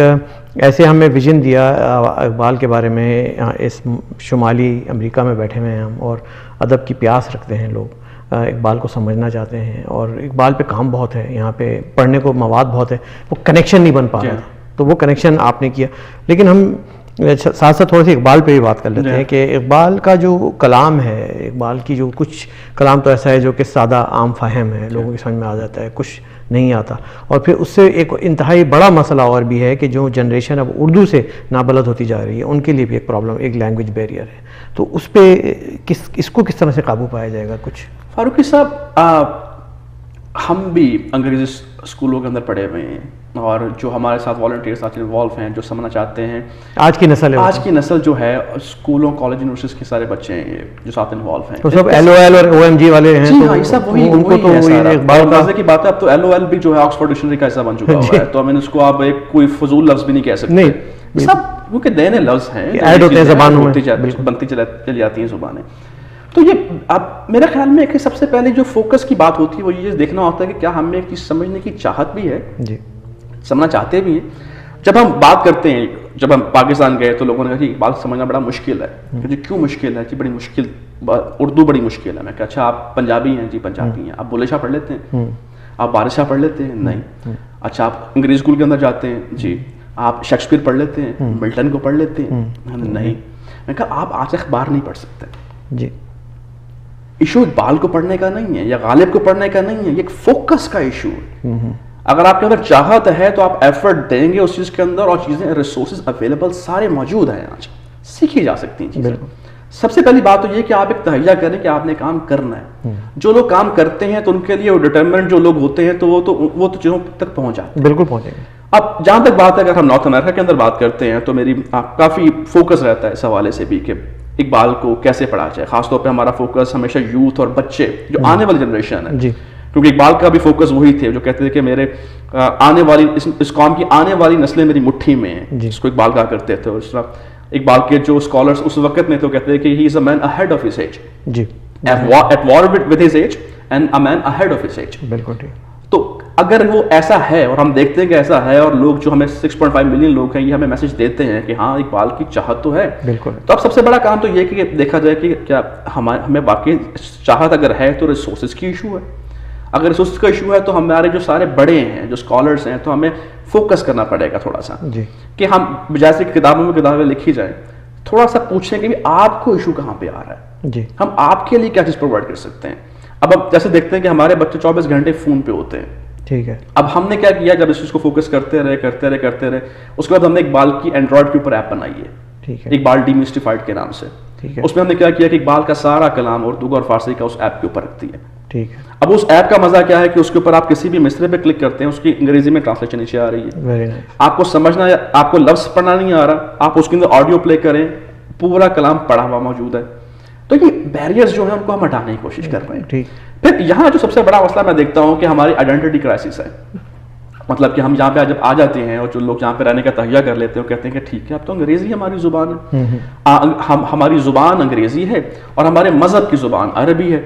ایسے ہمیں ویژن دیا اقبال کے بارے میں. اس شمالی امریکہ میں بیٹھے ہوئے ہیں ہم, اور ادب کی پیاس رکھتے ہیں لوگ, اقبال کو سمجھنا چاہتے ہیں, اور اقبال پہ کام بہت ہے, یہاں پہ پڑھنے کو مواد بہت ہے, وہ کنیکشن نہیں بن پا رہا تھا, تو وہ کنیکشن آپ نے کیا. لیکن ہم ساتھ ساتھ تھوڑی سی اقبال پہ بھی بات کر لیتے ہیں کہ اقبال کا جو کلام ہے, اقبال کی جو کچھ کلام تو ایسا ہے جو کہ سادہ عام فہم ہے, لوگوں کی سمجھ میں آ جاتا ہے, کچھ نہیں آتا. اور پھر اس سے ایک انتہائی بڑا مسئلہ اور بھی ہے کہ جو جنریشن اب اردو سے نابلد ہوتی جا رہی ہے, ان کے لیے بھی ایک پرابلم, ایک لینگویج بیریئر ہے. تو اس پہ اس کو کس طرح سے قابو پایا جائے گا؟ کچھ فاروقی صاحب, ہم بھی انگریزی اسکولوں کے اندر پڑھے ہوئے ہیں, اور جو ہمارے ساتھ والنٹیئرس ساتھ انوالو ہیں, جو سمجھنا چاہتے ہیں, آج کی نسل جو ہے اسکولوں, کالج, یونیورسٹیز کے سارے بچے ہیں جو ساتھ انوالو ہیں, تو سب ایل او ایل اور او ایم جی والے ہیں. جی ہاں, یہ سب وہی مزے کی بات ہے. اب تو ایل او ایل بھی جو ہے آکسفورڈ ڈکشنری کا حصہ بن چکا ہوا ہے, تو ہم اس کو آپ ایک کوئی فضول لفظ بھی نہیں کہہ سکتے. سب کیونکہ نئے نئے لفظ ہیں, ایڈ ہوتے ہیں زبانوں میں, بنتی چلی جاتی ہیں زبانیں. تو یہ اب میرے خیال میں کہ سب سے پہلے جو فوکس کی بات ہوتی ہے وہ یہ دیکھنا ہوتا ہے کہ کیا ہمیں ایک چیز سمجھنے کی چاہت بھی ہے, سمجھنا چاہتے بھی ہیں. جب ہم بات کرتے ہیں, جب ہم پاکستان گئے تو لوگوں نے کہا کہ بات سمجھنا بڑا مشکل ہے. کہ کیوں مشکل ہے؟ کہ بڑی مشکل, اردو بڑی مشکل ہے. میں کہا اچھا آپ پنجابی ہیں؟ جی پنجابی ہیں. آپ بولے شاہ پڑھ لیتے ہیں؟ آپ بارش شاہ پڑھ لیتے ہیں؟ نہیں. اچھا آپ انگریزی اسکول کے اندر جاتے ہیں؟ جی. آپ شیکسپیئر پڑھ لیتے ہیں؟ ملٹن کو پڑھ لیتے ہیں؟ نہیں. میں کہا آپ آج اخبار نہیں پڑھ سکتے. جی. ایشو اقبال کو پڑھنے کا نہیں ہے یا غالب کو پڑھنے کا نہیں ہے, یہ ایک فوکس کا ایشو ہے. اگر آپ کے اندر چاہت ہے تو آپ ایفرٹ دیں گے اس چیز کے اندر, اور چیزیں ریسورسز اویلیبل سارے موجود ہیں, آج سیکھی جا سکتی ہیں چیزیں. سب سے پہلی بات تو یہ کہ آپ ایک تہیہ کریں کہ آپ نے کام کرنا ہے. جو لوگ کام کرتے ہیں تو ان کے لیے وہ ڈٹرمنٹ جو لوگ ہوتے ہیں تو وہ تو چیزوں تک پہنچ جاتے ہیں. بالکل پہنچیں گے. اب جہاں تک بات ہے اگر ہم نارتھ امریکہ کے اندر بات کرتے ہیں تو میری کافی فوکس رہتا ہے اس حوالے سے بھی کہ اقبال کو کیسے پڑھا جائے. خاص طور پہ ہمارا فوکس ہمیشہ یوتھ اور بچے, جو آنے والی جنریشن ہے. کیونکہ اقبال کا بھی فوکس وہی تھے جو کہتے تھے کہ میرے آنے والی اس قوم کی آنے والی نسلیں میری مٹھی میں ہیں, جس کو اقبال کہا کرتے تھے. اور اس طرح اقبال کے جو اسکالرس اس وقت میں تو کہتے ہیں کہ he is a man ahead of his age, at war with his age and a man ahead of his age. بالکل ٹھیک. تو اگر وہ ایسا ہے, اور ہم دیکھتے ہیں کہ ایسا ہے, اور لوگ جو ہمیں 6.5 ملین لوگ ہیں یہ ہمیں میسج دیتے ہیں کہ ہاں اقبال کی چاہت تو ہے. بالکل. تو اب سب سے بڑا کام تو یہ کہ دیکھا جائے کہ کیا ہمیں واقعی چاہت اگر ہے تو ریسورسز کی ایشو ہے. اگر ریسورسز کا ایشو ہے تو ہمارے جو سارے بڑے ہیں, جو اسکالرس ہیں, تو ہمیں فوکس کرنا پڑے گا تھوڑا سا, کہ ہم بجائے سے کتابوں میں کتابیں لکھی جائیں, تھوڑا سا پوچھیں کہ آپ کو ایشو کہاں پہ آ رہا ہے, ہم آپ کے لیے کیا چیز پرووائڈ کر سکتے ہیں. اب جیسے دیکھتے ہیں کہ ہمارے بچے 24 گھنٹے فون پہ ہوتے ہیں, ٹھیک ہے. اب ہم نے کیا کیا, جب اس چیز کو فوکس کرتے رہے, اس کے بعد ہم نے اقبال کی اینڈرائڈ کے اوپر ایپ بنائی ہے, ٹھیک ہے, اقبال ڈیمیسٹیفائڈ کے نام سے. ٹھیک ہے. اس میں ہم نے کیا کیا کہ اقبال کا سارا کلام اردو اور فارسی کا اس ایپ کے اوپر رکھتی ہے. ٹھیک ہے. اب اس ایپ کا مزہ کیا ہے کہ اس کے اوپر آپ کسی بھی مصرے پہ کلک کرتے ہیں, اس کی انگریزی میں ٹرانسلیشن نیچے آ رہی ہے. Very nice. آپ کو سمجھنا, آپ کو لفظ پڑھنا نہیں آ رہا, آپ اس کے اندر آڈیو پلے کریں, پورا کلام پڑھا ہوا موجود ہے. تو یہ بیریئرز جو ہیں ان کو ہم ہٹانے کی کوشش کر رہے ہیں. ٹھیک. پھر یہاں جو سب سے بڑا مسئلہ میں دیکھتا ہوں کہ ہماری آئیڈینٹی کرائسس ہے. مطلب کہ ہم جہاں پہ جب آ جاتے ہیں اور جو لوگ جہاں پہ رہنے کا تہیہ کر لیتے ہیں وہ کہتے ہیں کہ ٹھیک ہے اب تو انگریزی ہماری زبان ہے, ہماری زبان انگریزی ہے اور ہمارے مذہب کی زبان عربی ہے,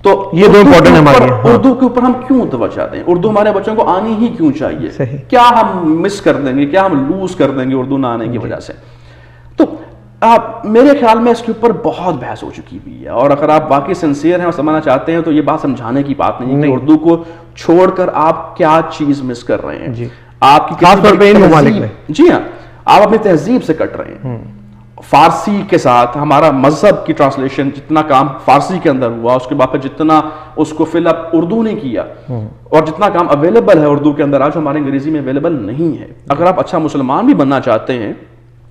تو یہ دو امپورٹنٹ ہماری اردو کے اوپر ہم کیوں توجہ دیں, اردو ہمارے بچوں کو آنی ہی کیوں چاہیے, کیا ہم مس کر دیں گے, کیا ہم لوز کر دیں گے اردو نہ آنے کی وجہ سے. تو میرے خیال میں اس کے اوپر بہت بحث ہو چکی ہوئی ہے, اور اگر آپ واقعی سنسیئر ہیں اور سمجھنا چاہتے ہیں تو یہ بات سمجھانے کی بات نہیں کہ اردو کو چھوڑ کر آپ کیا چیز مس کر رہے ہیں. آپ کی خاص طور پہ ان ممالک میں, جی ہاں, آپ اپنی تہذیب سے کٹ رہے ہیں. فارسی کے ساتھ ہمارا مذہب کی ٹرانسلیشن جتنا کام فارسی کے اندر ہوا, اس کے بعد جتنا اس کو فل اپ اردو نے کیا, اور جتنا کام اویلیبل ہے اردو کے اندر آج ہمارے انگریزی میں اویلیبل نہیں ہے. اگر آپ اچھا مسلمان بھی بننا چاہتے ہیں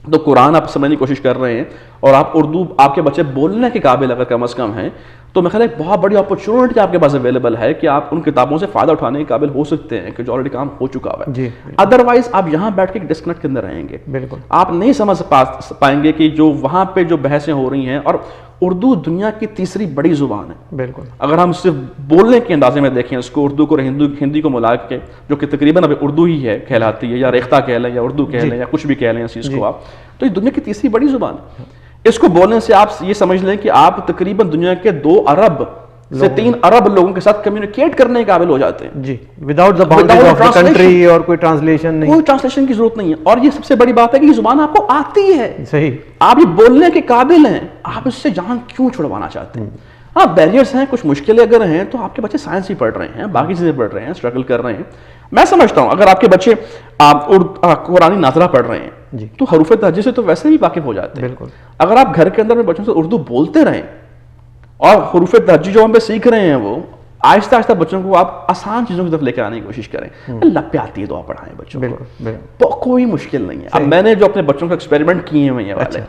تو قرآن آپ سمجھنے کی کوشش کر رہے ہیں, اور آپ اردو آپ کے بچے بولنے کے قابل اگر کم از کم ہیں, تو میں خیال ایک بہت بڑی اپرچونٹی آپ کے پاس اویلیبل ہے کہ آپ ان کتابوں سے فائدہ اٹھانے کے قابل ہو سکتے ہیں کہ جو آلریڈی کام ہو چکا ہوا ہے. ادروائز آپ یہاں بیٹھ کے ڈسکنیکٹ کے اندر رہیں گے, بالکل آپ نہیں سمجھ پائیں گے کہ جو وہاں پہ جو بحثیں ہو رہی ہیں. اور اردو دنیا کی تیسری بڑی زبان ہے, بالکل. اگر ہم صرف بولنے کے اندازے میں دیکھیں اس کو, اردو کو ہندی کو ملا کے, جو کہ تقریباً اب اردو ہی ہے کہلاتی ہے, یا ریختہ کہہ لیں یا اردو کہہ لیں یا کچھ بھی کہہ لیں اس چیز کو آپ, تو یہ دنیا کی تیسری بڑی زبان ہے. اس کو بولنے سے آپ یہ سمجھ لیں کہ آپ تقریباً دنیا کے 2 ارب سے 3 ارب لوگوں کے ساتھ کمیونیکیٹ کرنے کے قابل ہو جاتے ہیں. جی, without the boundaries of the country, اور کوئی ٹرانسلیشن نہیں, کوئی ٹرانسلیشن کی ضرورت نہیں ہے. اور یہ سب سے بڑی بات ہے کہ یہ زبان آپ کو آتی ہے, صحیح, آپ یہ بولنے کے قابل ہیں, آپ اس سے جان کیوں چھڑوانا چاہتے ہیں. ہاں بیریئرز ہیں, کچھ مشکلیں اگر ہیں تو آپ کے بچے سائنس ہی پڑھ رہے ہیں, باقی چیزیں پڑھ رہے ہیں, اسٹرگل کر رہے ہیں. میں سمجھتا ہوں اگر آپ کے بچے قرآنی ناظرہ پڑھ رہے ہیں تو حروف تہجی سے تو ویسے ہی واقف ہو جاتے ہیں. بالکل. اگر آپ گھر کے اندر بچوں سے اردو بولتے رہیں اور حروف تہجی جو ہم پہ سیکھ رہے ہیں وہ آہستہ آہستہ بچوں کو آپ آسان چیزوں کی طرف لے کے آنے کی کوشش کریں. اللہ پہ آتی ہے دعا پڑھائیں بچوں کو, کوئی مشکل نہیں ہے. اب میں نے جو اپنے بچوں کا ایکسپیریمنٹ کیے ہوئے ہیں والے,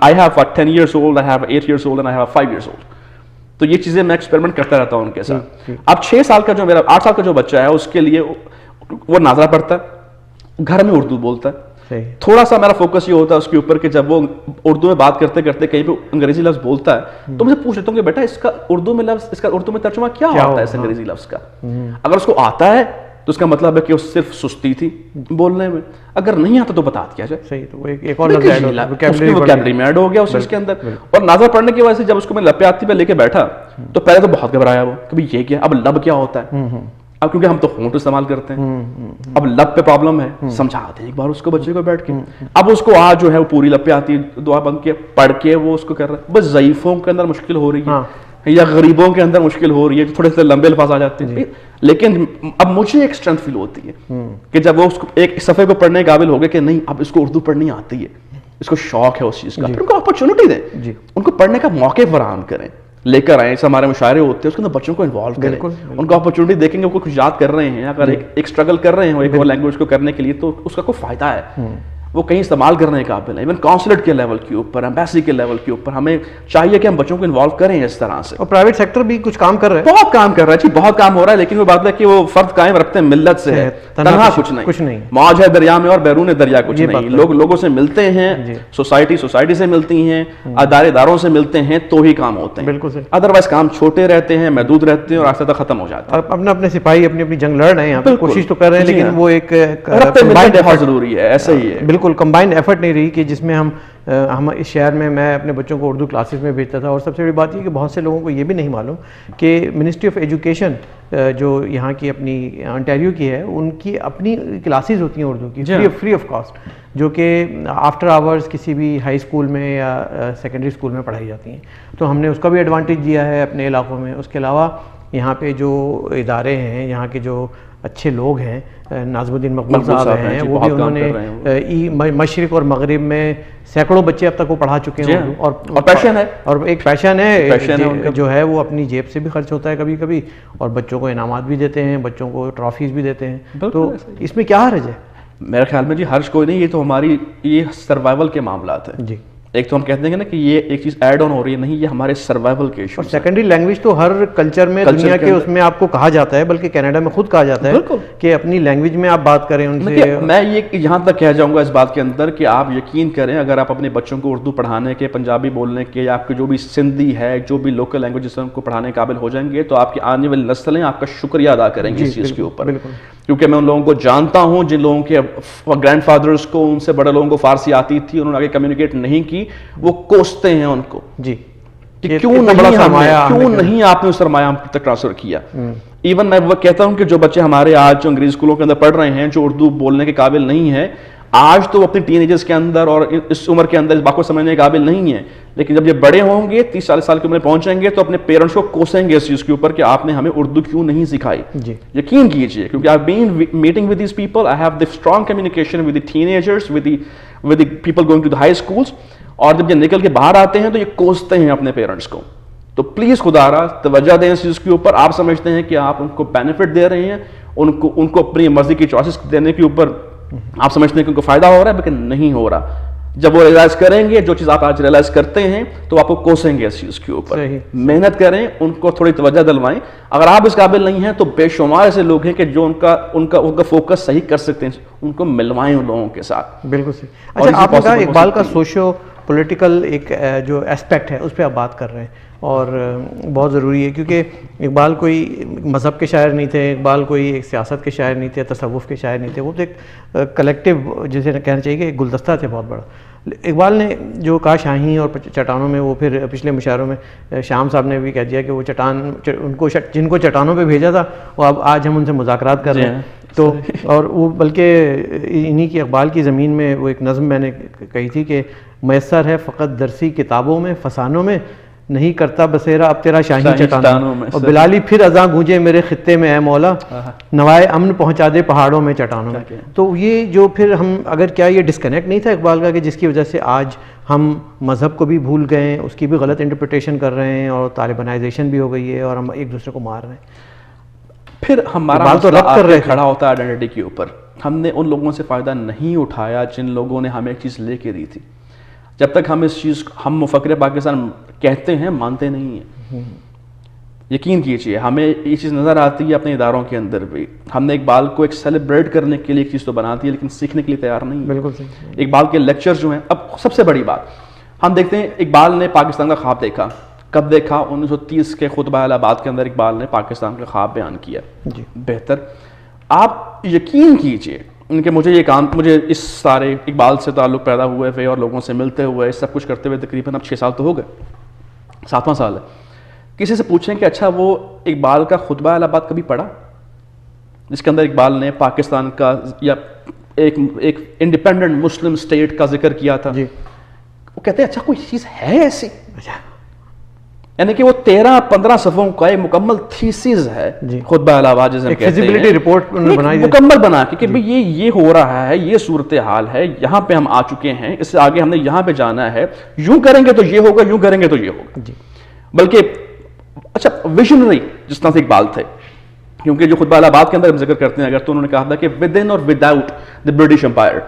I have 10 years old, I have 8 years old and I have 5 years old. تو یہ چیزیں میں ایکسپیریمنٹ کرتا رہتا ہوں ان کے ساتھ. اب 6 سال کا جو میرا 8 سال کا جو بچہ ہے اس کے لیے وہ ناظرہ پڑھتا ہے, گھر میں اردو بولتا ہے. تھوڑا سا میرا فوکس یہ ہوتا ہے اس کے اوپر کہ جب وہ اردو میں بات کرتے کرتے کہیں پہ انگریزی لفظ بولتا ہے تو میں پوچھ لیتا ہوں کہ بیٹا اس کا اردو میں لفظ, اس کا اردو میں ترجمہ کیا ہوتا ہے اس انگریزی لفظ کا. اگر اس کو آتا ہے تو اس کا مطلب ہے کہ وہ صرف سستی تھی بولنے میں, اگر نہیں آتا تو بتا دیا جائے. صحیح, تو ایک اور ووکیبلری میں ایڈ ہو گیا اس چیز کے اندر. اور ناظرہ پڑھنے کی وجہ سے جب اس کو میں لپے آتی پہ لے کے بیٹھا تو پہلے تو بہت گھبرایا وہ کہ بھائی یہ کیا, اب لب کیا ہوتا ہے. اب کیونکہ ہم تو ہونٹ استعمال کرتے ہیں, اب لب پہ پرابلم ہے, سمجھاتے ہیں ایک بار اس کو بچے کو بیٹھ کے. اب اس کو آج جو ہے وہ پوری لب پہ آتی ہے, دعا بند کے پڑھ کے وہ اس کو کر رہا ہے. بس ضعیفوں کے اندر مشکل ہو رہی ہے یا غریبوں کے اندر مشکل ہو رہی ہے, تھوڑے سے لمبے الفاظ آ جاتے ہیں. لیکن اب مجھے ایک اسٹرینتھ فیل ہوتی ہے کہ جب وہ ایک صفحے کو پڑھنے کے قابل ہو گئے کہ نہیں اب اس کو اردو پڑھنی آتی ہے, اس کو شوق ہے اس چیز کا, ان کو اپرچونٹی دیں, ان کو پڑھنے کا موقع فراہم کریں, لے کر آئیں. جیسے ہمارے مشاعرے ہوتے ہیں اس کے اندر بچوں کو انوالو کریں, ان کو اپرچونٹی دیکھیں گے وہ کچھ یاد کر رہے ہیں, اگر ایک اسٹرگل کر رہے ہیں ایک اور لینگویج کو کرنے کے لیے تو اس کا کوئی فائدہ ہے, وہ کہیں استعمال کرنے کے قابل ہے. ایون کونسلیٹ کے لیول کے اوپر, ایمبیسی کے لیول کے اوپر ہمیں چاہیے کہ ہم بچوں کو انوالو کریں اس طرح سے. اور پرائیویٹ سیکٹر بھی کچھ کام کر رہا ہے, بہت کام کر رہا ہے جی, بہت کام ہو رہا ہے. لیکن وہ بات ہے کہ وہ فرد قائم رکھتے ہیں ملت سے ہے, تنہا کچھ نہیں. موج ہے دریا میں اور بیرون دریا کچھ نہیں. لوگوں سے ملتے ہیں, سوسائٹی سے ملتی ہیں, اداروں سے ملتے ہیں تو ہی کام ہوتے ہیں. بالکل, ادروائز کام چھوٹے رہتے ہیں, محدود رہتے ہیں اور آہستہ ختم ہو جاتے ہیں. اپنے اپنے سپاہی اپنی جنگ لڑ رہے ہیں, کوشش تو کر رہے ہیں, لیکن وہ ایک بہت ضروری ہے. ایسا ہی ہے, بالکل کمبائنڈ ایفرٹ نہیں رہی کہ جس میں ہم اس شہر میں اپنے بچوں کو اردو کلاسز میں بھیجتا تھا. اور سب سے بڑی بات یہ کہ بہت سے لوگوں کو یہ بھی نہیں معلوم کہ منسٹری آف ایجوکیشن جو یہاں کی اپنی انٹیریو کی ہے, ان کی اپنی کلاسز ہوتی ہیں اردو کی فری آف کاسٹ, جو کہ آفٹر آورز کسی بھی ہائی اسکول میں یا سیکنڈری اسکول میں پڑھائی جاتی ہیں. تو ہم نے اس کا بھی ایڈوانٹیج دیا ہے اپنے علاقوں میں. اس کے علاوہ یہاں پہ جو ادارے ہیں، یہاں کے جو اچھے لوگ ہیں، ناظم الدین مقبول صاحب ہیں، وہ بھی انہوں نے مشرق اور مغرب میں سینکڑوں بچے اب تک وہ پڑھا چکے ہیں، اور پیشن ہے، اور ایک پیشن ہے جو ہے وہ اپنی جیب سے بھی خرچ ہوتا ہے کبھی کبھی، اور بچوں کو انعامات بھی دیتے ہیں، بچوں کو ٹرافیز بھی دیتے ہیں. تو اس میں کیا حرج ہے؟ میرے خیال میں جی حرج کوئی نہیں، یہ تو ہماری یہ سروائیول کے معاملات ہیں. جی، ایک تو ہم کہتے ہیں نا کہ یہ ایک چیز ایڈ آن ہو رہی ہے، نہیں، یہ ہمارے سروائیول کے ایشو. اور سیکنڈری لینگویج تو ہر کلچر میں دنیا کے اس میں آپ کو کہا جاتا ہے، بلکہ کینیڈا میں خود کہا جاتا ہے کہ اپنی لینگویج میں آپ بات کریں ان سے. میں یہ یہاں تک کہہ جاؤں گا اس بات کے اندر کہ آپ یقین کریں، اگر آپ اپنے بچوں کو اردو پڑھانے کے، پنجابی بولنے کے، یا آپ کے جو بھی سندھی ہے، جو بھی لوکل لینگویجز ہیں ان کو پڑھانے کے قابل ہو جائیں گے، تو آپ کی آنے والی نسلیں آپ کا شکریہ ادا کریں گے اس چیز کے اوپر. کیونکہ میں ان لوگوں کو جانتا ہوں جن لوگوں کے گرینڈ فادرز کو، ان سے بڑے لوگوں کو فارسی آتی تھی، انہوں نے آگے کمیونیکیٹ نہیں کی، وہ کوستے ہیں ان کو جی کہ کیوں نہیں آپ نے اس سرمایہ ہم تک ٹرانسفر کیا. ایون میں وہ کہتا ہوں کہ جو بچے ہمارے آج جو انگریزی اسکولوں کے اندر پڑھ رہے ہیں، جو اردو بولنے کے قابل نہیں ہیں، آج تو اپنے ٹین ایجرز کے اندر اور اس عمر کے اندر اس بات کو سمجھنے کے قابل نہیں ہیں، لیکن جب یہ بڑے ہوں گے، 30-40 سال کی عمر میں پہنچیں گے، تو اپنے پیرنٹس کو کوسیں گے اس چیز کے اوپر کہ آپ نے ہمیں اردو کیوں نہیں سکھائی. یقین کیجیے، کیونکہ I've been meeting with these people, I have the strong communication with the teenagers, with the people going to the high schools, اور جب یہ نکل کے باہر آتے ہیں تو یہ کوستے ہیں اپنے پیرنٹس کو. تو پلیز خدا را توجہ دیں اس چیز کے اوپر. آپ سمجھتے ہیں کہ آپ ان کو بینیفٹ دے رہے ہیں، ان کو اپنی مرضی کی چوائسز دینے کے اوپر آپ سمجھتے ہیں کہ ان کو فائدہ ہو رہا ہے، لیکن نہیں ہو رہا. جب وہ ریئلائز کریں گے جو چیز آپ آج ریئلائز کرتے ہیں، تو آپ کو کوسیں گے اس چیز کے اوپر. محنت کریں، ان کو تھوڑی توجہ دلوائیں. اگر آپ اس قابل نہیں ہیں تو بے شمار ایسے لوگ ہیں کہ جو ان کا فوکس صحیح کر سکتے ہیں، ان کو ملوائیں ان لوگوں کے ساتھ. بالکل صحیح. اچھا، آپ نے کہا اقبال کا سوشو پولیٹیکل ایک جو اسپیکٹ ہے اس پہ آپ بات کر رہے ہیں، اور بہت ضروری ہے، کیونکہ اقبال کوئی مذہب کے شاعر نہیں تھے، اقبال کوئی ایک سیاست کے شاعر نہیں تھے، تصوف کے شاعر نہیں تھے، وہ تو ایک کلیکٹیو جسے کہنا چاہیے کہ ایک گلدستہ تھے بہت بڑا. اقبال نے جو کہا شاہین اور چٹانوں میں، وہ پھر پچھلے مشاعروں میں شام صاحب نے بھی کہہ دیا کہ وہ جن کو چٹانوں پہ بھیجا تھا وہ اب آج ہم ان سے مذاکرات کر رہے ہیں. تو اور وہ بلکہ انہی کی اقبال کی زمین میں وہ ایک نظم میں نے کہی تھی کہ میسر ہے فقط درسی کتابوں میں، فسانوں میں نہیں کرتا بسیرا اب تیرا شاہی چٹانوں میں، اور بلالی پھر اذاں گونجے میرے خطے میں اے مولا، نوائے امن پہنچا دے پہاڑوں میں چٹانوں میں. تو یہ جو پھر ہم اگر کیا یہ ڈسکنیکٹ نہیں تھا اقبال کا کہ جس کی وجہ سے آج ہم مذہب کو بھی بھول گئے ہیں، اس کی بھی غلط انٹرپریٹیشن کر رہے ہیں، اور طالبانائزیشن بھی ہو گئی ہے، اور ہم ایک دوسرے کو مار رہے ہیں. پھر ہمارا تو رب کر رہے کھڑا ہوتا ہے آئیڈینٹی کے اوپر. ہم نے ان لوگوں سے فائدہ نہیں اٹھایا جن لوگوں نے ہمیں ایک چیز لے کے دی تھی. جب تک ہم اس چیز ہم مفکر پاکستان کہتے ہیں، مانتے نہیں ہیں. یقین کیجیے ہمیں یہ چیز نظر آتی ہے اپنے اداروں کے اندر بھی. ہم نے اقبال کو ایک سیلیبریٹ کرنے کے لیے ایک چیز تو بناتی ہے، لیکن سیکھنے کے لیے تیار نہیں. بالکل صحیح. اقبال کے لیکچر جو ہیں، اب سب سے بڑی بات ہم دیکھتے ہیں اقبال نے پاکستان کا خواب دیکھا. کب دیکھا؟ 1930 کے خطبہ الہ آباد کے اندر اقبال نے پاکستان کا خواب بیان کیا. جی بہتر. آپ یقین کیجیے کہ مجھے اس سارے اقبال سے تعلق پیدا ہوئے ہوئے اور لوگوں سے ملتے ہوئے سب کچھ کرتے ہوئے تقریباً اب 6 سال تو ہو گئے، 7واں سال ہے. کسی سے پوچھیں کہ اچھا وہ اقبال کا خطبہ الہ آباد کبھی پڑھا جس کے اندر اقبال نے پاکستان کا یا ایک انڈیپینڈنٹ مسلم اسٹیٹ کا ذکر کیا تھا؟ جی. وہ کہتے ہیں اچھا کوئی چیز ہے ایسی، یعنی کہ وہ 13-15 صفحوں کا ایک مکمل تھیسز ہے خطبہ الہ آباد جسے ہم کہتے ہیں، رپورٹ مکمل بنا کے بھئی یہ ہو رہا ہے، یہ صورتحال ہے، یہاں پہ ہم آ چکے ہیں، اس سے آگے ہم نے یہاں پہ جانا ہے، یوں کریں گے تو یہ ہوگا، یوں کریں گے تو یہ ہوگا. بلکہ اچھا ویژنری جس طرح سے اقبال تھے، کیونکہ جو خطبہ الہ آباد کے اندر ہم ذکر کرتے ہیں اگر، تو انہوں نے کہا تھا کہ ود ان اور with out the British umpire,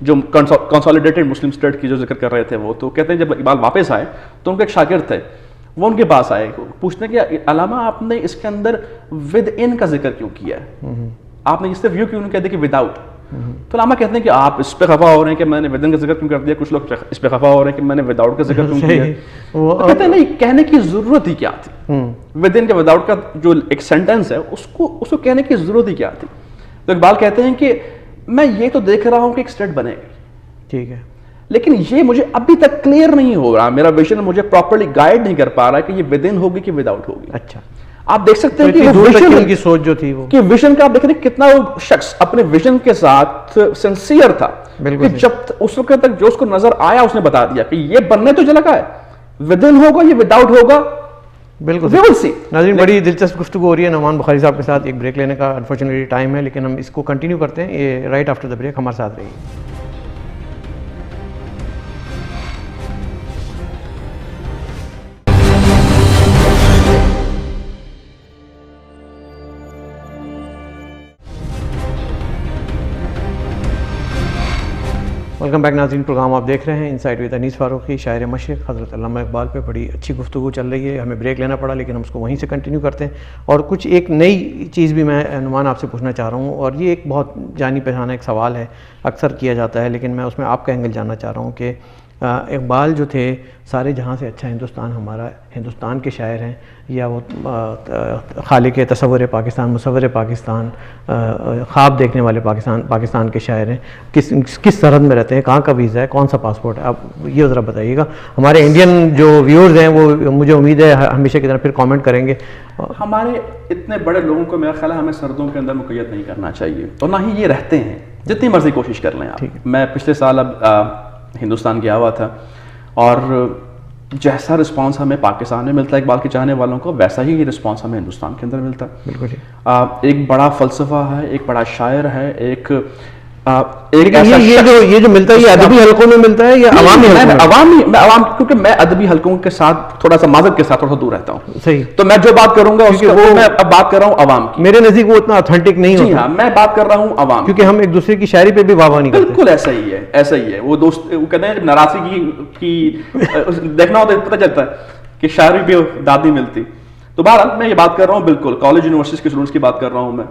جو کنسالیڈیٹڈ مسلم اسٹیٹ کی جو ذکر کر رہے تھے وہ. تو کہتے ہیں جب اقبال واپس آئے تو ان کے ایک شاگرد تھے، وہ ان کے پاس آئے پوچھتے ہیں کہ علامہ آپ نے اس کے اندر ود ان کا ذکر کیوں کیا ہے، آپ نے اس سے ویو کیوں نہیں کہتے کہ ود آؤٹ. تو علامہ کہتے ہیں کہ آپ اس پہ خفا ہو رہے ہیں کہ میں نے ود ان کا ذکر کیوں کر دیا، کچھ لوگ اس پہ خفا ہو رہے ہیں کہ میں نے ود آؤٹ کا ذکر کیوں کیا. کہتے ہیں نہیں، کہنے کی ضرورت ہی کیا تھی، ود ان کا ود آؤٹ کا جو ایک سینٹینس ہے اس کو کہنے کی ضرورت ہی کیا تھی. تو اقبال کہتے ہیں کہ میں یہ تو دیکھ رہا ہوں کہ ایک اسٹیٹ بنے گی، ٹھیک ہے، لیکن یہ مجھے ابھی تک کلیئر نہیں ہو رہا، میرا ویژن مجھے پراپرلی گائیڈ نہیں کر پا رہا کہ یہ ود ان ہوگی کہ ود آؤٹ ہوگی. اچھا آپ دیکھ سکتے ہیں کہ ویژن کی سوچ جو تھی وہ کہ ویژن کا آپ دیکھ رہے ہیں کتنا وہ شخص اپنے ویژن کے ساتھ سنسیئر تھا. جب اس وقت تک جو اس کو نظر آیا اس نے بتا دیا کہ یہ بننے تو چلا ہے، ود ان ہوگا یہ ود آؤٹ ہوگا، بالکل ناظرین بڑی دلچسپ گفتگو ہو رہی ہے نعمان بخاری صاحب کے ساتھ. ایک بریک لینے کا انفارچونیٹلی ٹائم ہے لیکن ہم اس کو کنٹینیو کرتے ہیں. یہ رائٹ آفٹر دا بریک ہمارے ساتھ رہیے. ویلکم بیک ناظرین. پروگرام آپ دیکھ رہے ہیں انسائٹ ود انیس فاروقی. شاعر مشرق حضرت علامہ اقبال پہ بڑی اچھی گفتگو چل رہی ہے. ہمیں بریک لینا پڑا لیکن ہم اس کو وہیں سے کنٹینیو کرتے ہیں. اور کچھ ایک نئی چیز بھی میں نعمان آپ سے پوچھنا چاہ رہا ہوں, اور یہ ایک بہت جانی پہچانا ایک سوال ہے, اکثر کیا جاتا ہے, لیکن میں اس میں آپ کا اینگل جاننا چاہ رہا ہوں کہ اقبال جو تھے سارے جہاں سے اچھا ہندوستان ہمارا, ہندوستان کے شاعر ہیں, یا وہ خالق تصور پاکستان, مصور پاکستان, خواب دیکھنے والے پاکستان کے شاعر ہیں, کس سرحد میں رہتے ہیں, کہاں کا ویزا ہے, کون سا پاسپورٹ ہے, آپ یہ ذرا بتائیے گا. ہمارے انڈین جو ویورز ہیں وہ مجھے امید ہے ہمیشہ کی طرح پھر کامنٹ کریں گے. ہمارے اتنے بڑے لوگوں کو میرا خیال ہے ہمیں سرحدوں کے اندر مقید نہیں کرنا چاہیے, اور نہ ہی یہ رہتے ہیں, جتنی مرضی کوشش کر لیں آپ. میں پچھلے سال ہندوستان گیا ہوا تھا, اور جیسا رسپانس ہمیں پاکستان میں ملتا ہے اقبال کے چاہنے والوں کو, ویسا ہی یہ رسپانس ہمیں ہندوستان کے اندر ملتا ہے. بالکل ایک بڑا فلسفہ ہے, ایک بڑا شاعر ہے, ایک یہ جو ملتا ہے یہ ادبی حلقوں میں ملتا ہے یا عوام, کیونکہ میں ادبی حلقوں کے ساتھ تھوڑا سا معذرت کے ساتھ تھوڑا سا دور رہتا ہوں. صحیح. تو میں جو بات کروں گا وہ میں اب بات کر رہا ہوں عوام کی. میرے نزدیک وہ اتنا اتھینٹک نہیں ہوتا. ہاں, میں بات کر رہا ہوں عوام, کیونکہ ہم ایک دوسرے کی شاعری پہ بھی واہ واہ نہیں کرتے. بالکل ایسا ہی ہے, ایسا ہی ہے. وہ دوست وہ کہتے ہیں ناراضگی کی دیکھنا ہوتا ہے, پتہ چلتا ہے کہ شاعری پہ داد نہیں ملتی. تو بہرحال میں یہ بات کر رہا ہوں بالکل کالج یونیورسٹیز کے اسٹوڈنٹس کی بات کر رہا ہوں میں,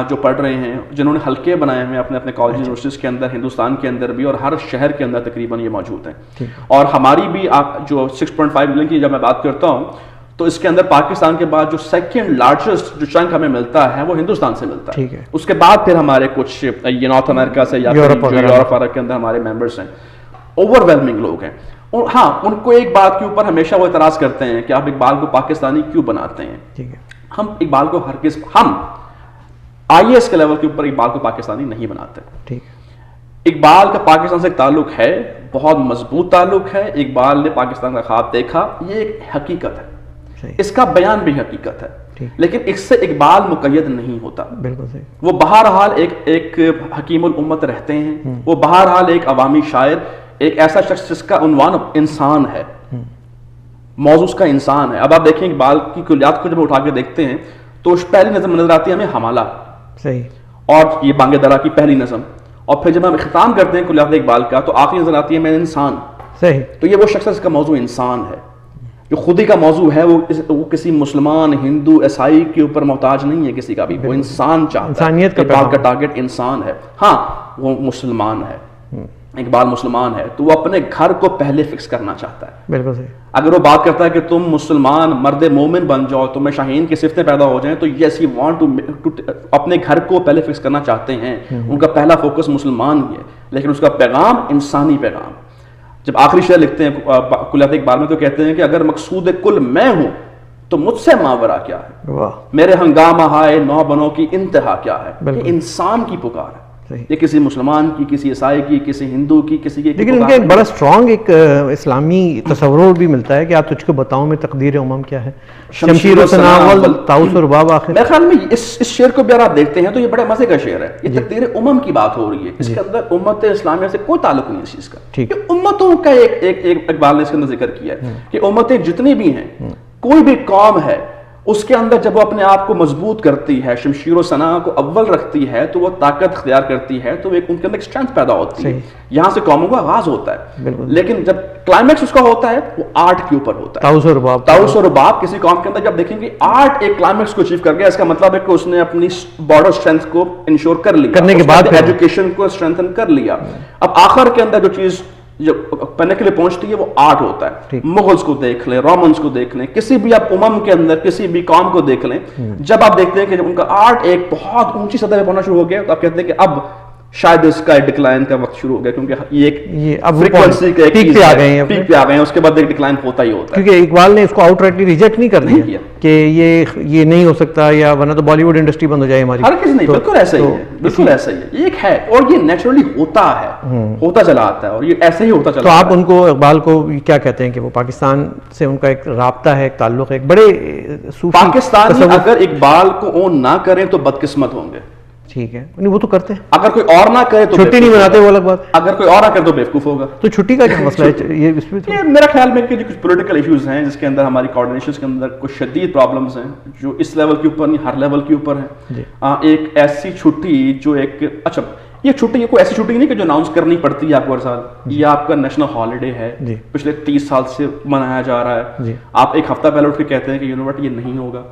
جو پڑھ رہے ہیں, جنہوں نے حلقے بنائے ہیں اپنے اپنے کالج یونیورسٹیز کے اندر, ہندوستان کے اندر بھی, اور ہر شہر کے اندر تقریباً یہ موجود ہیں. اور ہماری بھی آپ جو 6.5 ملین کی جب میں بات کرتا ہوں تو اس کے اندر پاکستان کے بعد جو سیکنڈ لارجسٹ جو چنک ہمیں ملتا ہے وہ ہندوستان سے ملتا ہے. اس کے بعد پھر ہمارے کچھ یہ نارتھ امریکہ سے یا یورپ کے اندر ہمارے ممبرس ہیں, اوور ویلمنگ لوگ ہیں. اور ہاں, ان کو ایک بات کے اوپر ہمیشہ وہ اعتراض کرتے ہیں کہ آپ اقبال کو پاکستانی کیوں بناتے ہیں. ہم اقبال کو ہرگز, ہم آئی ایس کے لیول کے اوپر اقبال کو پاکستانی نہیں بناتے. اقبال کا پاکستان سے ایک تعلق ہے, بہت مضبوط تعلق ہے. اقبال نے پاکستان کا خواب دیکھا, یہ ایک حقیقت ہے, اس کا بیان بھی حقیقت ہے, لیکن اس سے اقبال مقید نہیں ہوتا. وہ بہرحال ایک حکیم الامت رہتے ہیں, وہ بہرحال ایک عوامی شاعر, ایک ایسا شخص جس کا عنوان انسان ہے, موضوع اس کا انسان ہے. اب آپ دیکھیں اقبال کی کلیات کو جب اٹھا کے دیکھتے ہیں تو پہلی نظم نظر آتی ہے ہمیں حمالہ, صحیح, اور یہ بانگ درا کی پہلی نظم, اور پھر جب ہم ختام کرتے ہیں کلیات اقبال کا تو آخری نظر آتی ہے میں انسان. صحیح. تو یہ وہ شخص ہے جس کا موضوع انسان ہے, جو خود ہی کا موضوع ہے, وہ کسی مسلمان, ہندو, عیسائی کے اوپر محتاج نہیں ہے کسی کا بھی, وہ انسان چاہتا ہے. انسانیت کا ٹارگٹ انسان ہے. ہاں, وہ مسلمان ہے, اقبال مسلمان ہے, تو وہ اپنے گھر کو پہلے فکس کرنا چاہتا ہے. بالکل صحیح. اگر وہ بات کرتا ہے کہ تم مسلمان مرد مومن بن جاؤ, تمہیں شاہین کی صفتیں پیدا ہو جائیں, تو یس ہی وانٹ ٹو اپنے گھر کو پہلے فکس کرنا چاہتے ہیں. ان کا پہلا فوکس مسلمان ہی ہے, لیکن اس کا پیغام انسانی پیغام. جب آخری شعر لکھتے ہیں کلیات اقبال میں تو کہتے ہیں کہ اگر مقصود کل میں ہوں تو مجھ سے ماورا کیا ہے, میرے ہنگامہ ہائے نو بنوں کی انتہا کیا ہے. یہ انسان کی پکار ہے, یہ کسی مسلمان کی, کسی عیسائی کی, کسی ہندو کی, کسی کی. لیکن ان کا ایک بڑا اسٹرانگ ایک اسلامی تصور بھی ملتا ہے کہ آپ تجھ کو بتاؤں میں تقدیر امم کیا ہے, شمشیر و سناول طاؤس و رباب. آخر میرے خیال میں اس شعر کو بھی اگر آپ دیکھتے ہیں تو یہ بڑے مزے کا شعر ہے. یہ تقدیر امم کی بات ہو رہی ہے, اس کے اندر امت اسلامیہ سے کوئی تعلق نہیں اس چیز کا. یہ امتوں کا ایک اقبال نے اس کے اندر ذکر کیا ہے کہ امتیں جتنی بھی ہیں, کوئی بھی قوم ہے, اس کے اندر جب وہ اپنے آپ کو مضبوط کرتی ہے, شمشیر و سنا کو اول رکھتی ہے, تو وہ طاقت اختیار کرتی ہے, تو ان کے اندر ایک اسٹرینتھ پیدا ہوتی ہے. یہاں سے قوموں کا آغاز ہوتا ہے, لیکن جب کلائمیکس اس کا ہوتا ہے وہ آرٹ کے اوپر ہوتا ہے. طاؤس و رباب کسی قوم کے اندر جب دیکھیں گے آرٹ ایک کلائمیکس کو اچیو کر گیا, اس کا مطلب ہے کہ اس نے اپنی بارڈر اسٹرینتھ کو انشور کر لیا, کرنے کے بعد ایجوکیشن کو اسٹرینتھن کر لیا. اب آخر کے اندر جو چیز جو پڑھنے کے لیے پہنچتی ہے وہ آرٹ ہوتا ہے. مغلز کو دیکھ لیں, رومنز کو دیکھ لیں, کسی بھی آپ امم کے اندر کسی بھی قوم کو دیکھ لیں, جب آپ دیکھتے ہیں کہ جب ان کا آرٹ ایک بہت اونچی سطح پہ پہنچنا شروع ہو گیا تو آپ کہتے ہیں کہ اب شاید اس کا ڈکلائن کا وقت شروع ہو گیا, کیونکہ یہ اب فریکوینسی کا پیک پہ آ گئے ہیں, پیک پہ آ گئے ہیں, اس کے بعد ایک ڈکلائن ہوتا ہی ہوتا ہے. کیونکہ اقبال نے اس کو آؤٹ رائٹلی ریجیکٹ نہیں کر دیا کہ یہ نہیں ہو سکتا, یا ورنہ تو بالی ووڈ انڈسٹری بند ہو جائے ہماری. ہر کسی نہیں, بالکل ایسا ہی ہے, بالکل ایسا ہی ہے, یہ ایک ہے اور یہ نیچرلی ہوتا ہے, ہوتا چلا آتا ہے اور یہ ایسے ہی ہوتا چلا. تو آپ ان کو, اقبال کو کیا کہتے ہیں کہ وہ پاکستان سے ان کا ایک رابطہ ہے, ایک تعلق ہے, ایک بڑے پاکستانی اگر اقبال کو اون نہ کریں تو بدقسمت ہوں گے. ٹھیک ہے, نہیں وہ تو کرتے ہیں, اگر کوئی اور نہ کرے تو چھٹی نہیں مناتے, وہ الگ بات. اگر کوئی اور نہ کرے تو بیوقوف ہوگا. تو چھٹی کا کیا مسئلہ ہے یہ اس میں؟ میرا خیال میں کہ کچھ پولیٹیکل ایشوز ہیں جس کے اندر ہماری کوآرڈینیشن کے اندر کچھ شدید پرابلمز ہیں جو اس لیول کے اوپر نہیں, ہر لیول کے اوپر ہیں. ایک ایسی چھٹی جو ایک, اچھا یہ چھٹی کوئی ایسی چھٹی نہیں کہ جو اناؤنس کرنی پڑتی ہے آپ کو ہر سال, یہ آپ کا نیشنل ہالیڈے ہے, پچھلے 30 سال سے منایا جا رہا ہے. آپ ایک ہفتہ پہلے اٹھ کے کہتے ہیں کہ یونیورسٹی یہ نہیں ہوگا,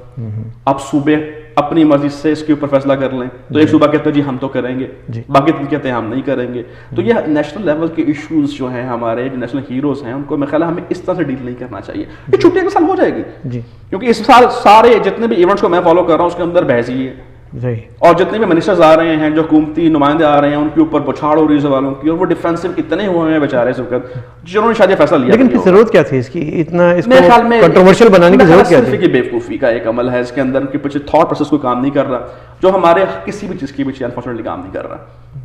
آپ صوبے اپنی مرضی سے اس کے اوپر فیصلہ کر لیں, تو ایک صوبہ کہتے ہیں جی ہم تو کریں گے, باقی کہتے ہیں ہم نہیں کریں گے. تو یہ نیشنل لیول کے ایشوز جو ہیں ہمارے, جو نیشنل ہیروز ہیں, ان کو میرا خیال ہے ہمیں اس طرح سے ڈیل نہیں کرنا چاہیے. یہ چھٹی کے سال ہو جائے گی, کیونکہ اس سال سارے جتنے بھی ایونٹس کو میں فالو کر رہا ہوں اس کے اندر بحث ہی ہے, اور جتنے بھی منسٹرز آ رہے ہیں, جو حکومتی نمائندے آ رہے ہیں, ان کے اوپر بچھاڑ ہو رہی ہے سوالوں کی, اور وہ ڈیفینسو اتنے ہوئے ہیں بیچارے اس وقت جنہوں نے شاید فیصلہ لیا. لیکن ضرورت کیا تھی اس کی, اتنا اس کو کنٹروورشل بنانے کی ضرورت کیا تھی؟ بے وقوفی کا ایک عمل ہے اس کے اندر, کہ پیچھے تھاٹ پروسیس کو کام نہیں کر رہا, جو ہمارے کسی بھی چیز کے پیچھے انفارچونیٹلی کام نہیں کر رہا.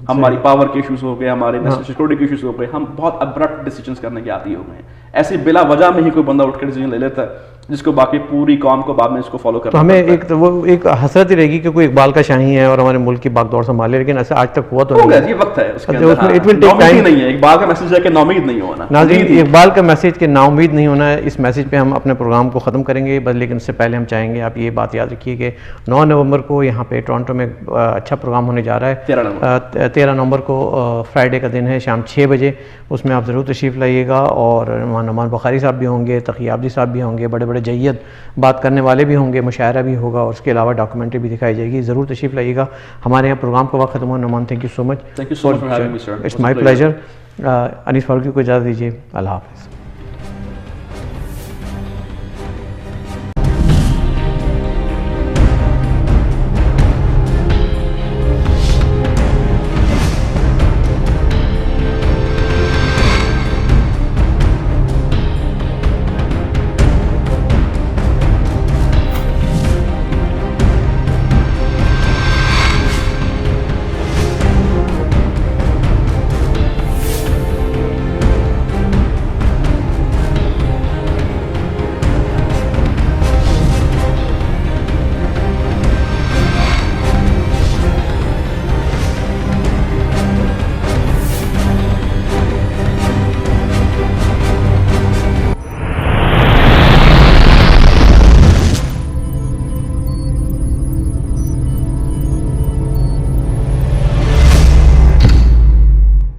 ہماری پاور کے ایشوز ہو گئے, ہمارے نیشنل سیکورٹی کے ایشوز ہو گئے, ہم بہت ابرپٹ ڈیسیجنس کرنے کے عادی ہو گئے ہیں. ایسی بلا وجہ میں ہی کوئی بندہ اٹھ کر ڈیسیجن لے لیتا ہے جس کو باقی پوری قوم کو بعد میں اس کو فالو کرنا. تو ہمیں وہ ایک حسرت ہی رہے گی کہ کوئی اقبال کا شاہی ہے اور ہمارے ملک کی باغ دوڑ سنبھالے, لیکن ایسا آج تک ہوا تو نہیں. یہ وقت ہے اس کے اندر نہیں ہے. اقبال کا میسج ہے کہ ناامید نہیں ہونا. ناظرین, اقبال کا میسج کہ ناامید نہیں ہونا ہے, اس میسج پہ ہم اپنے پروگرام کو ختم کریں گے. بس لیکن اس سے پہلے ہم چاہیں گے آپ یہ بات یاد رکھیے کہ 9 نومبر کو یہاں پہ ٹورنٹو میں اچھا پروگرام ہونے جا رہا ہے. 13 نومبر کو فرائیڈے کا دن ہے, شام 6 بجے. اس میں آپ ضرور تشریف لائیے گا, اور نعمان بخاری صاحب بھی ہوں گے, تقی عابدی صاحب بھی ہوں گے, بڑے بڑے جید بات کرنے والے بھی ہوں گے, مشاعرہ بھی ہوگا, اور اس کے علاوہ ڈاکومنٹری بھی دکھائی جائے گی. ضرور تشریف لائیے گا. ہمارے یہاں پروگرام کا وقت ختم ہوا. Noman, thank you so much. Thank you so much for having me, sir. It's my pleasure. انیس فاروقی کو اجازت دیجیے. اللہ حافظ.